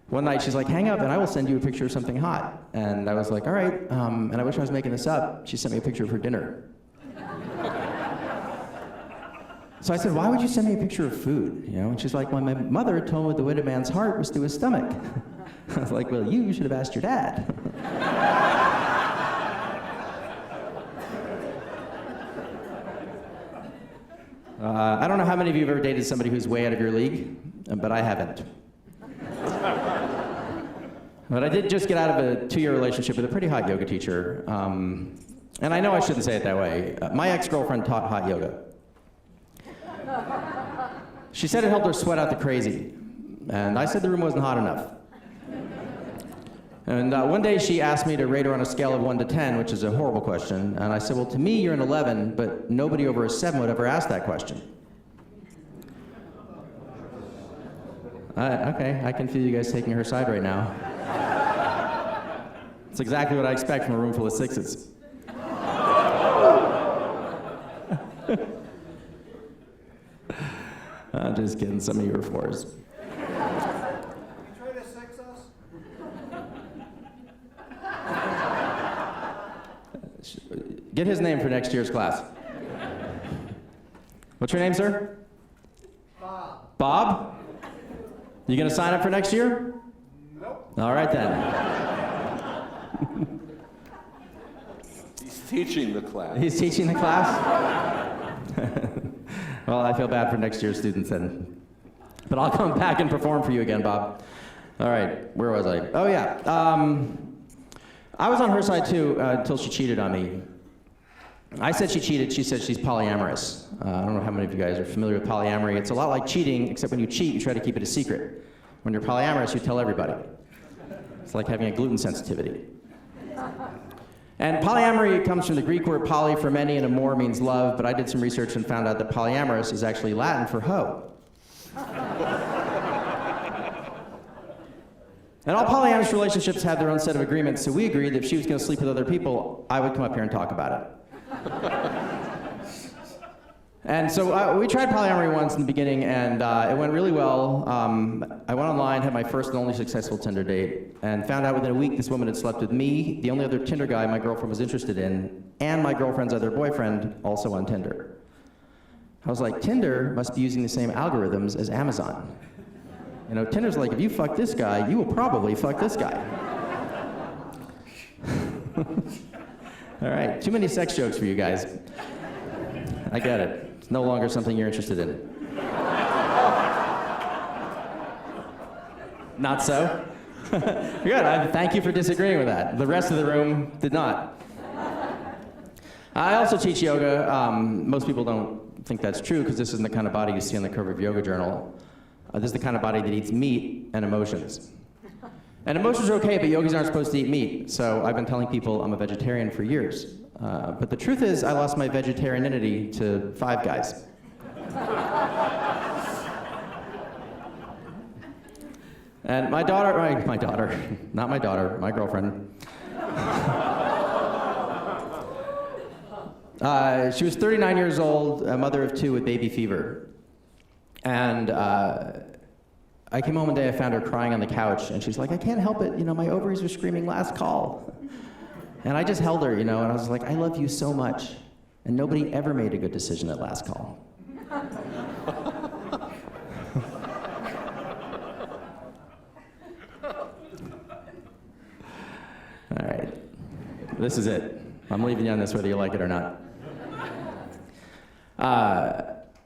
one night she's like, hang up and I will send you a picture of something hot. And I was like, all right, and I wish I was making this up. She sent me a picture of her dinner. So I said, why would you send me a picture of food? You know? And she's like, well, my mother told me the way to a man's heart was through his stomach. I was like, well, you should have asked your dad. I don't know how many of you have ever dated somebody who's way out of your league, but I haven't. But I did just get out of a 2-year relationship with a pretty hot yoga teacher. And I know I shouldn't say it that way. My ex-girlfriend taught hot yoga. She said it helped her sweat out the crazy. And I said the room wasn't hot enough. And one day she asked me to rate her on a scale of 1 to 10, which is a horrible question. And I said, well, to me, you're an 11, but nobody over a 7 would ever ask that question. Okay, I can feel you guys taking her side right now. It's exactly what I expect from a room full of 6s. I'm just kidding, some of you are 4s. Try to sex us? Get his name for next year's class. What's your name, sir? Bob. Bob? You gonna sign up for next year? Nope. All right then. He's teaching the class. He's teaching the class? Well, I feel bad for next year's students then. But I'll come back and perform for you again, Bob. All right, where was I? Oh yeah, I was on her side too until she cheated on me. I said she cheated, she said she's polyamorous. I don't know how many of you guys are familiar with polyamory. It's a lot like cheating, except when you cheat, you try to keep it a secret. When you're polyamorous, you tell everybody. It's like having a gluten sensitivity. And polyamory comes from the Greek word poly for many and amor means love, but I did some research and found out that polyamorous is actually Latin for hoe. And all polyamorous relationships have their own set of agreements, so we agreed that if she was going to sleep with other people, I would come up here and talk about it. And so we tried polyamory once in the beginning, and it went really well. I went online, had my first and only successful Tinder date, and found out within a week this woman had slept with me, the only other Tinder guy my girlfriend was interested in, and my girlfriend's other boyfriend, also on Tinder. I was like, Tinder must be using the same algorithms as Amazon. You know, Tinder's like, if you fuck this guy, you will probably fuck this guy. All right, too many sex jokes for you guys. I get it. It's no longer something you're interested in. Not so? Good, thank you for disagreeing with that. The rest of the room did not. I also teach yoga. Most people don't think that's true because this isn't the kind of body you see on the cover of Yoga Journal. This is the kind of body that eats meat and emotions. And emotions are okay, but yogis aren't supposed to eat meat. So I've been telling people I'm a vegetarian for years. But the truth is, I lost my vegetarianity to Five Guys. And my daughter, not my daughter, my girlfriend. She was 39 years old, a mother of 2 with baby fever. And I came home one day, I found her crying on the couch, and she's like, I can't help it, you know, my ovaries are screaming last call. And I just held her, you know, and I was like, I love you so much. And nobody ever made a good decision at last call. All right, this is it. I'm leaving you on this whether you like it or not.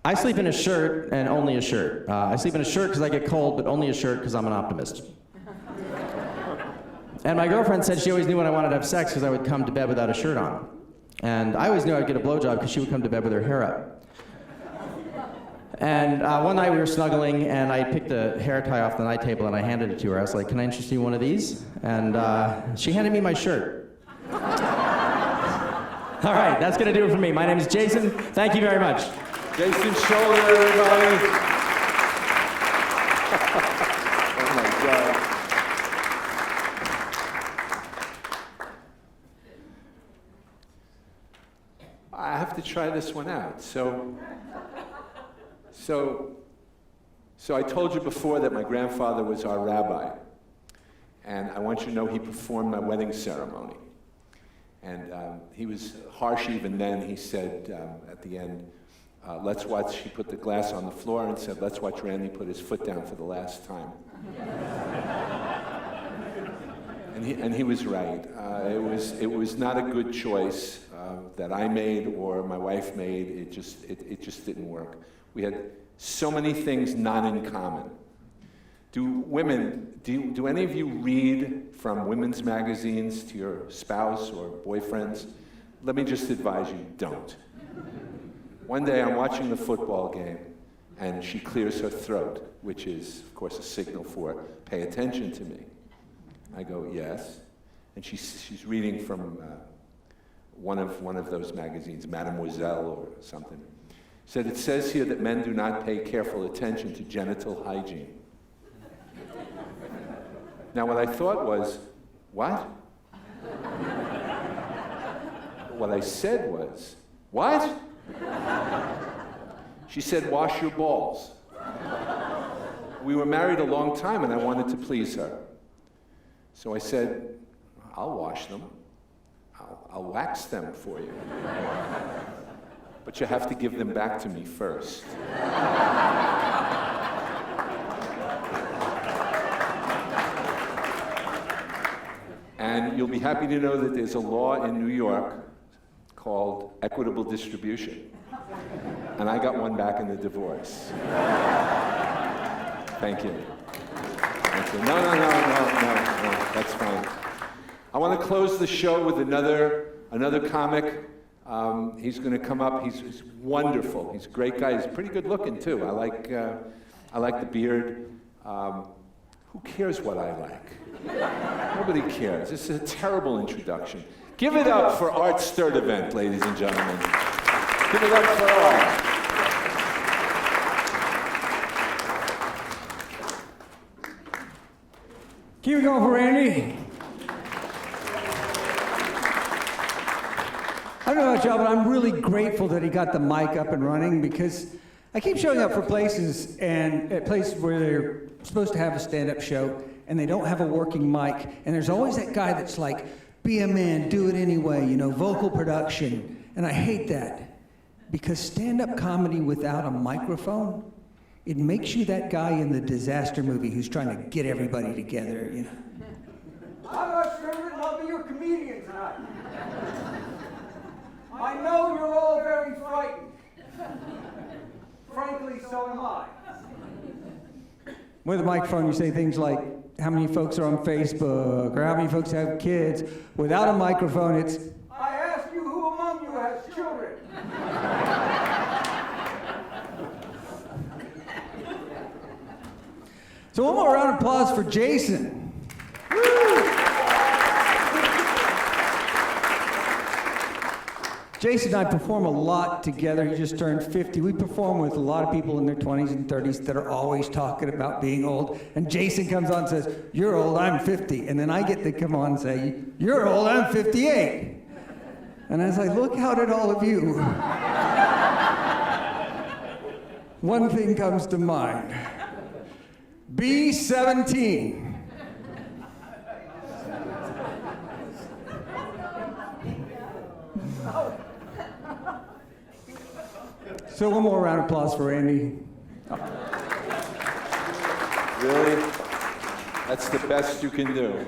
I sleep in a shirt and only a shirt. I sleep in a shirt because I get cold, but only a shirt because I'm an optimist. And my girlfriend said she always knew when I wanted to have sex because I would come to bed without a shirt on. And I always knew I'd get a blowjob because she would come to bed with her hair up. And one night we were snuggling, and I picked a hair tie off the night table, and I handed it to her. I was like, "Can I interest you in one of these?" And she handed me my shirt. All right, that's going to do it for me. My name is Jason. Thank you very much. Jason Scholler, everybody. Oh my God. I have to try this one out. So I told you before that my grandfather was our rabbi. And I want you to know he performed my wedding ceremony. And he was harsh even then. He said at the end, let's watch, he put the glass on the floor and said, let's watch Randy put his foot down for the last time. And he was right. It was not a good choice that I made or my wife made. It just didn't work. We had so many things not in common. Do any of you read from women's magazines to your spouse or boyfriends? Let me just advise you, don't. One day I'm watching the football game and she clears her throat, which is, of course, a signal for pay attention to me. I go, yes. And she's reading from one of those magazines, Mademoiselle or something. Said, it says here that men do not pay careful attention to genital hygiene. Now what I thought was, what? What I said was, what? She said, wash your balls. We were married a long time and I wanted to please her. So I said, I'll wash them. I'll wax them for you. But you have to give them back to me first. And you'll be happy to know that there's a law in New York called equitable distribution. And I got one back in the divorce. Thank you. Thank you. No, that's fine. I want to close the show with another comic. He's going to come up. He's wonderful. He's a great guy. He's pretty good looking too. I like the beard. Who cares what I like? Nobody cares. This is a terrible introduction. Give it up for Art Sturdivant, ladies and gentlemen. Give it up for Art. Keep it going for Randy. I don't know about y'all, but I'm really grateful that he got the mic up and running because I keep showing up for places and at places where they're supposed to have a stand-up show and they don't have a working mic. And there's always that guy that's like, be a man, do it anyway, vocal production. And I hate that because stand-up comedy without a microphone, it makes you that guy in the disaster movie who's trying to get everybody together, I'm not sure I'll be your comedian tonight. I know you're all very frightened. Frankly, so am I. With a microphone, you say things like, how many folks are on Facebook, or how many folks have kids. Without a microphone, it's, I ask you, who among you has children? So one more round of applause for Jason. Jason and I perform a lot together. He just turned 50. We perform with a lot of people in their 20s and 30s that are always talking about being old. And Jason comes on and says, you're old, I'm 50. And then I get to come on and say, you're old, I'm 58. And I was like, look out at all of you. One thing comes to mind. Be 17. So one more round of applause for Randy. Really? That's the best you can do.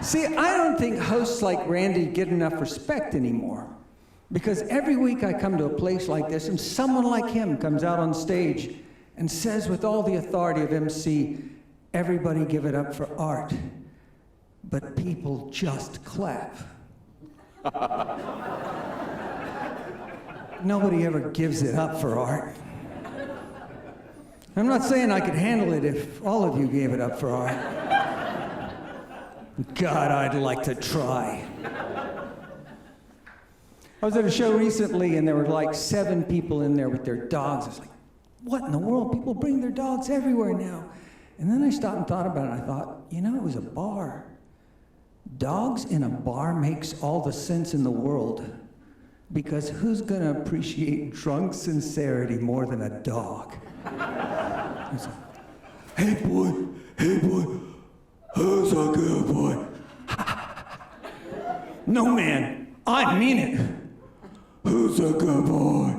See, I don't think hosts like Randy get enough respect anymore. Because every week I come to a place like this and someone like him comes out on stage and says with all the authority of MC, everybody give it up for Art. But people just clap. Nobody ever gives it up for art. I'm not saying I could handle it if all of you gave it up for art. God, I'd like to try. I was at a show recently and there were like 7 people in there with their dogs. I was like, what in the world? People bring their dogs everywhere now. And then I stopped and thought about it. I thought, you know, it was a bar. Dogs in a bar makes all the sense in the world. Because who's gonna appreciate drunk sincerity more than a dog? It's like, hey boy, how's that good boy? No man, I mean it. Who's a good boy?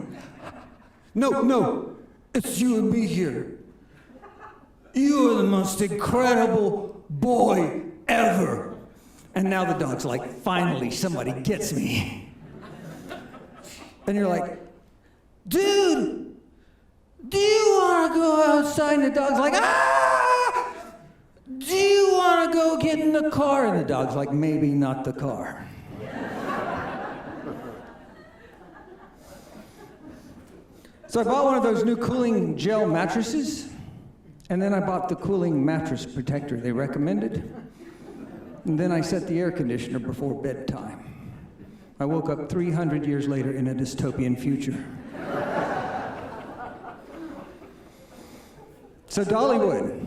No, it's you and me here. You are the most incredible boy ever. And now the dog's like, finally somebody gets me. And you're like, dude, do you want to go outside? And the dog's like, ah! Do you want to go get in the car? And the dog's like, maybe not the car. So I bought one of those new cooling gel mattresses, and then I bought the cooling mattress protector they recommended. And then I set the air conditioner before bedtime. I woke up 300 years later in a dystopian future. So Dollywood,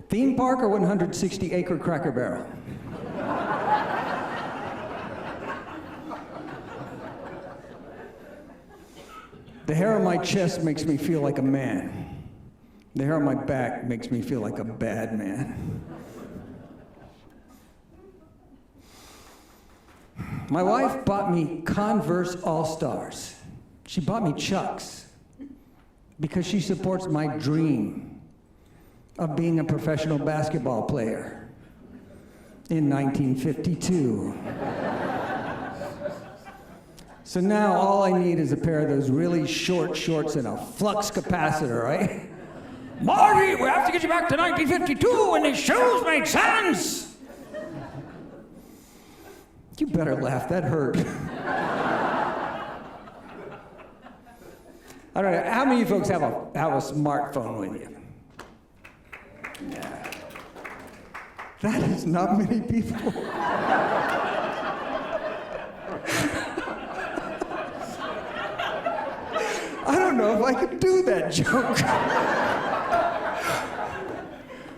theme park or 160-acre Cracker Barrel? The hair on my chest makes me feel like a man. The hair on my back makes me feel like a bad man. My wife bought me Converse All-Stars. She bought me Chucks because she supports my dream of being a professional basketball player in 1952. So now all I need is a pair of those really short shorts and a flux capacitor, right? Marty, we have to get you back to 1952 when these shoes made sense! You better laugh, that hurt. I don't know, how many of you folks have a smartphone with you? Yeah. That is not many people. I don't know if I could do that joke.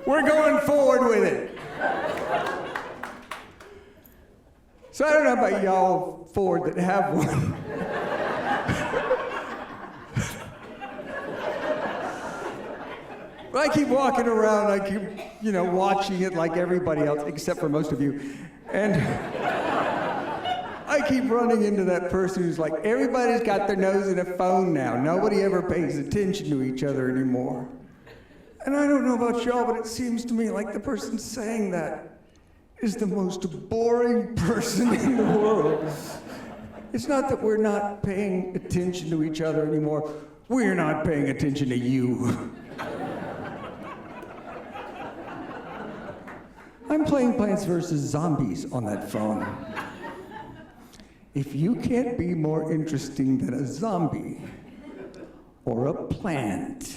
We're going forward with it. So I don't know about y'all Ford that have one. But I keep walking around, I keep, watching it like everybody else, except for most of you. And I keep running into that person who's like, everybody's got their nose in a phone now. Nobody ever pays attention to each other anymore. And I don't know about y'all, but it seems to me like the person saying that is the most boring person in the world. It's not that we're not paying attention to each other anymore. We're not paying attention to you. I'm playing Plants vs. Zombies on that phone. If you can't be more interesting than a zombie or a plant,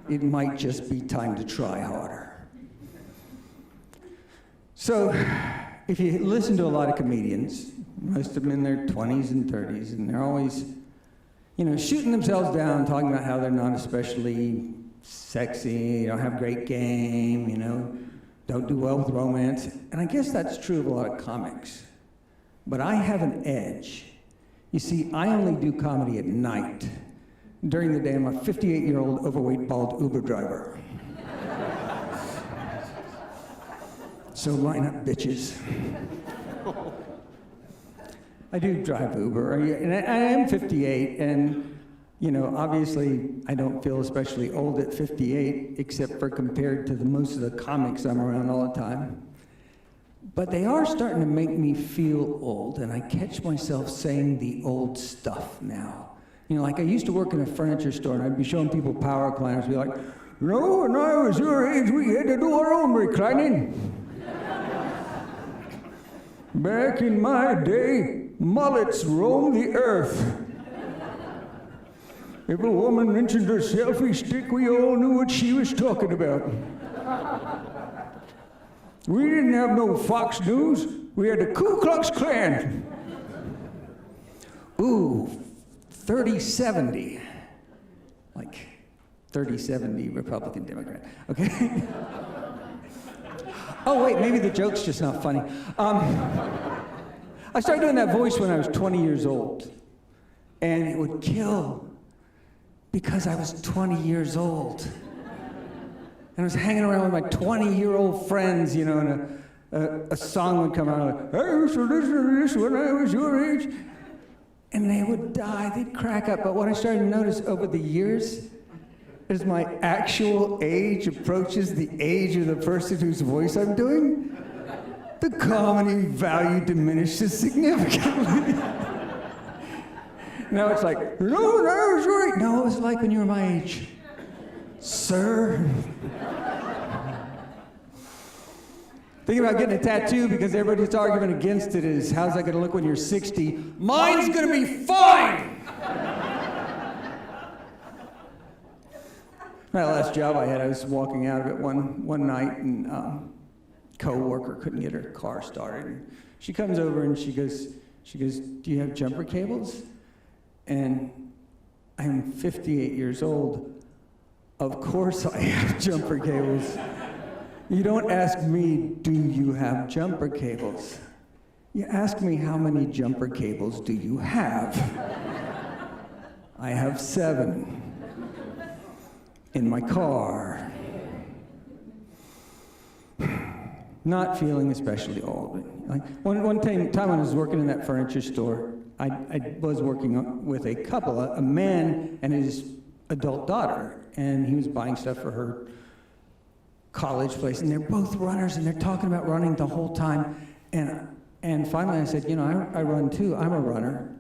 it might just be time to try harder. So, if you listen to a lot of comedians, most of them in their 20s and 30s, and they're always, shooting themselves down, talking about how they're not especially sexy, don't have great game, don't do well with romance. And I guess that's true of a lot of comics. But I have an edge. You see, I only do comedy at night. During the day, I'm a 58-year-old overweight bald Uber driver. So line up, bitches. I do drive Uber, and I am 58, and obviously I don't feel especially old at 58, except for compared to most of the comics I'm around all the time. But they are starting to make me feel old, and I catch myself saying the old stuff now. Like I used to work in a furniture store, and I'd be showing people power recliners, be like, when I was your age, we had to do our own reclining. Back in my day, mullets roamed the earth. If a woman mentioned her selfie stick, we all knew what she was talking about. We didn't have no Fox News. We had the Ku Klux Klan. Ooh, 30-70. Like 30-70 Republican Democrat, okay? Oh wait, maybe the joke's just not funny. I started doing that voice when I was 20 years old. And it would kill because I was 20 years old. And I was hanging around with my 20-year-old friends, you know, and a song would come out like, I used to listen to this when I was your age. And they would die, they'd crack up. But what I started to notice over the years, as my actual age approaches the age of the person whose voice I'm doing, the comedy value diminishes significantly. Now it's like, no, that was right. No, it was like when you were my age. Sir. Thinking about getting a tattoo because everybody's argument against it is, how's that gonna look when you're 60? Mine's gonna be fine! My last job I had, I was walking out of it one night and co-worker couldn't get her car started. And she comes over and she goes, do you have jumper cables? And I'm 58 years old. Of course I have jumper cables. You don't ask me, do you have jumper cables? You ask me, how many jumper cables do you have? I have 7 in my car. Not feeling especially old. Like one time when I was working in that furniture store, I was working with a couple, a man and his adult daughter, and he was buying stuff for her college place, and they're both runners, and they're talking about running the whole time, and finally I said, you know, I run too, I'm a runner,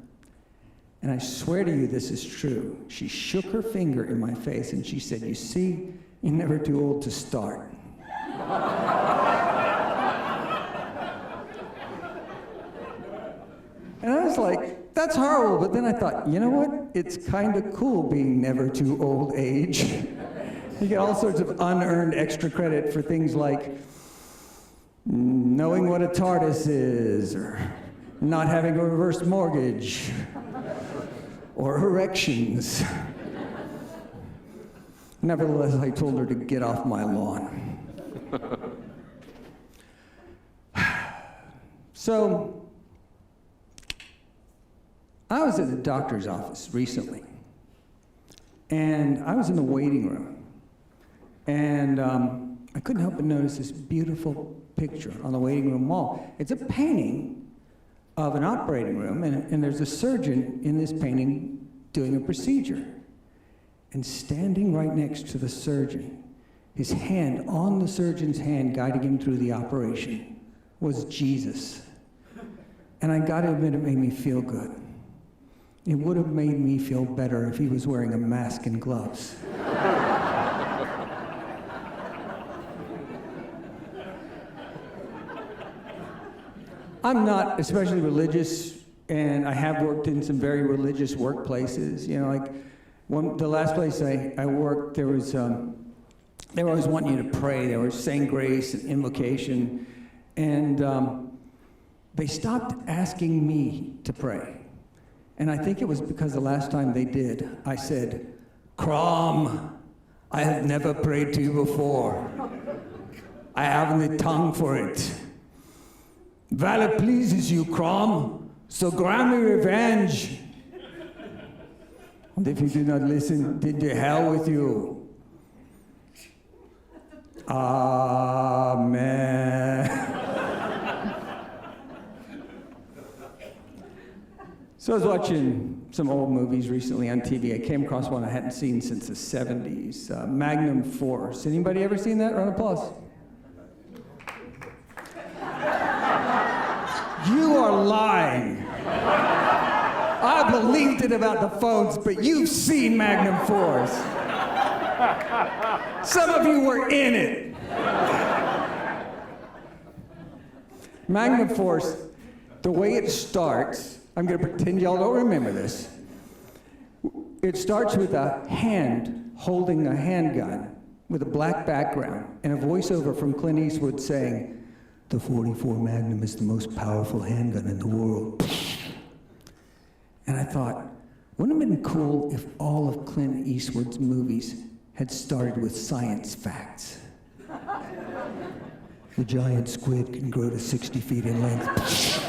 and I swear to you this is true. She shook her finger in my face, and she said, you see, you're never too old to start. And I was like, that's horrible, but then I thought, you know what? It's kind of cool being never too old age. You get all sorts of unearned extra credit for things like knowing what a TARDIS is, or not having a reverse mortgage, or erections. Nevertheless, I told her to get off my lawn. So, I was at the doctor's office recently, and I was in the waiting room, and I couldn't help but notice this beautiful picture on the waiting room wall. It's a painting of an operating room, and there's a surgeon in this painting doing a procedure. And standing right next to the surgeon, his hand on the surgeon's hand guiding him through the operation, was Jesus. And I gotta admit, it made me feel good. It would have made me feel better if he was wearing a mask and gloves. I'm not especially religious, and I have worked in some very religious workplaces. You know, like the last place I worked, there was they were always wanting you to pray. They were saying grace and invocation, and they stopped asking me to pray. And I think it was because the last time they did, I said, Crom, I have never prayed to you before. I haven't the tongue for it. Valor pleases you, Crom, so grant me revenge. And if you do not listen, then to hell with you. Amen. So I was watching some old movies recently on TV. I came across one I hadn't seen since the 70s, Magnum Force. Anybody ever seen that? Round of applause. You are lying. I believed it about the phones, but you've seen Magnum Force. Some of you were in it. Magnum Force, the way it starts, I'm going to pretend y'all don't remember this. It starts with a hand holding a handgun with a black background and a voiceover from Clint Eastwood saying, "The .44 Magnum is the most powerful handgun in the world." And I thought, wouldn't it have been cool if all of Clint Eastwood's movies had started with science facts? The giant squid can grow to 60 feet in length.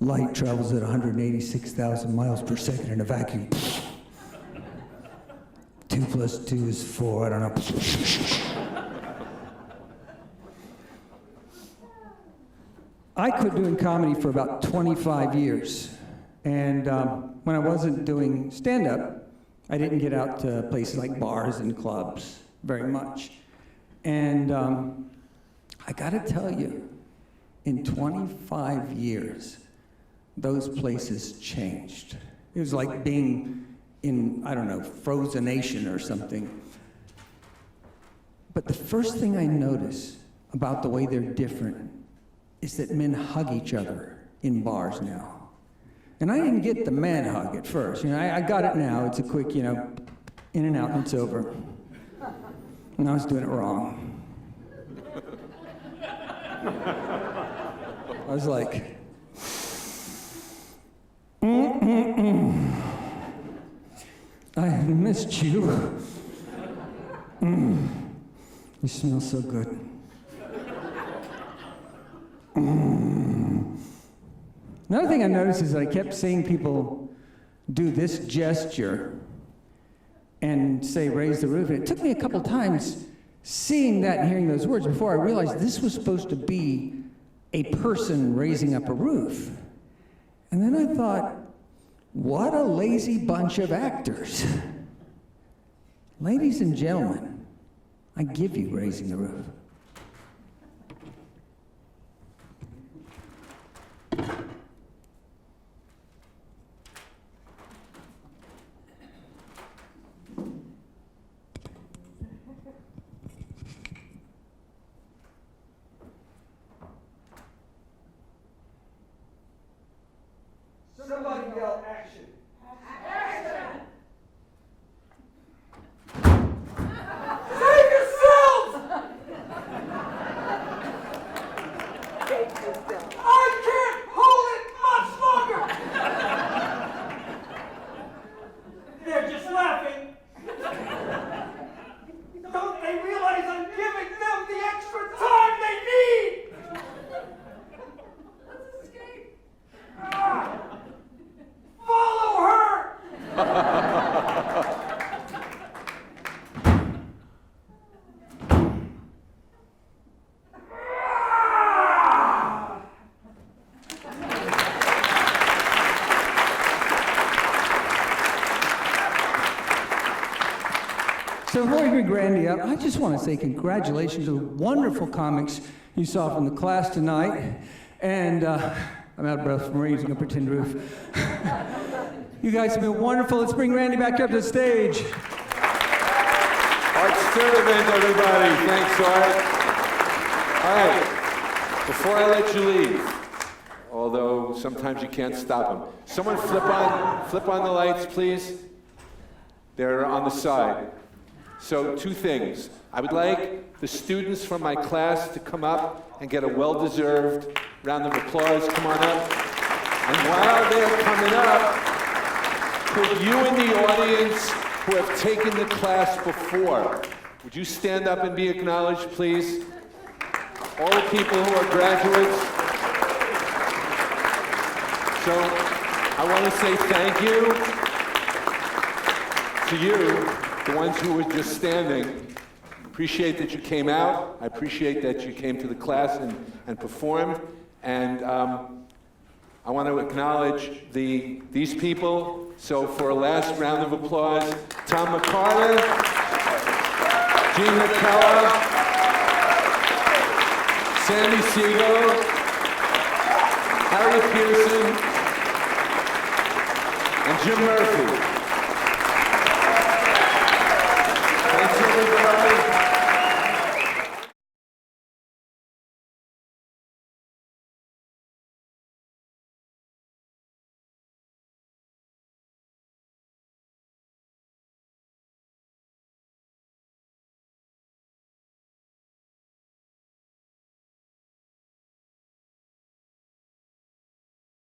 Light travels at 186,000 miles per second in a vacuum. 2 + 2 is 4, I don't know. I quit doing comedy for about 25 years. And when I wasn't doing stand-up, I didn't get out to places like bars and clubs very much. And I gotta tell you, in 25 years, those places changed. It was like being in, I don't know, Frozenation or something. But the first thing I notice about the way they're different is that men hug each other in bars now. And I didn't get the man hug at first. You know, I got it now. It's a quick, you know, in and out and it's over. And I was doing it wrong. I was like, I have missed you. You smell so good. Another thing I noticed is that I kept seeing people do this gesture and say, raise the roof. And it took me a couple times seeing that and hearing those words before I realized this was supposed to be a person raising up a roof. And then I thought, what a lazy bunch of actors. Ladies and gentlemen, I give you raising the roof. Somebody yell action. Action! Save yourselves! I can't hold it much longer! They're just laughing. Don't they realize I'm giving them the extra time they need? Let's escape. Follow her! So before we bring Randy up, I just want to say congratulations to the wonderful comics you saw from the class tonight. And I'm out of breath from raising a pretend roof. You guys have been wonderful. Let's bring Randy back up to the stage. Art Sturdivant, everybody. Thanks, Art. All right. Before I let you leave, although sometimes you can't stop them, someone flip on the lights, please. They're on the side. So 2 things. I would like the students from my class to come up and get a well-deserved round of applause. Come on up. And while they're coming up, could you in the audience who have taken the class before, would you stand up and be acknowledged, please? All the people who are graduates. So I want to say thank you to you, the ones who were just standing. Appreciate that you came out. I appreciate that you came to the class and performed. And I want to acknowledge these people. So for a last round of applause, Tom McCarter, Gene McCullough, Sandy Siegel, Harriet Pearson, and Jim Murphy.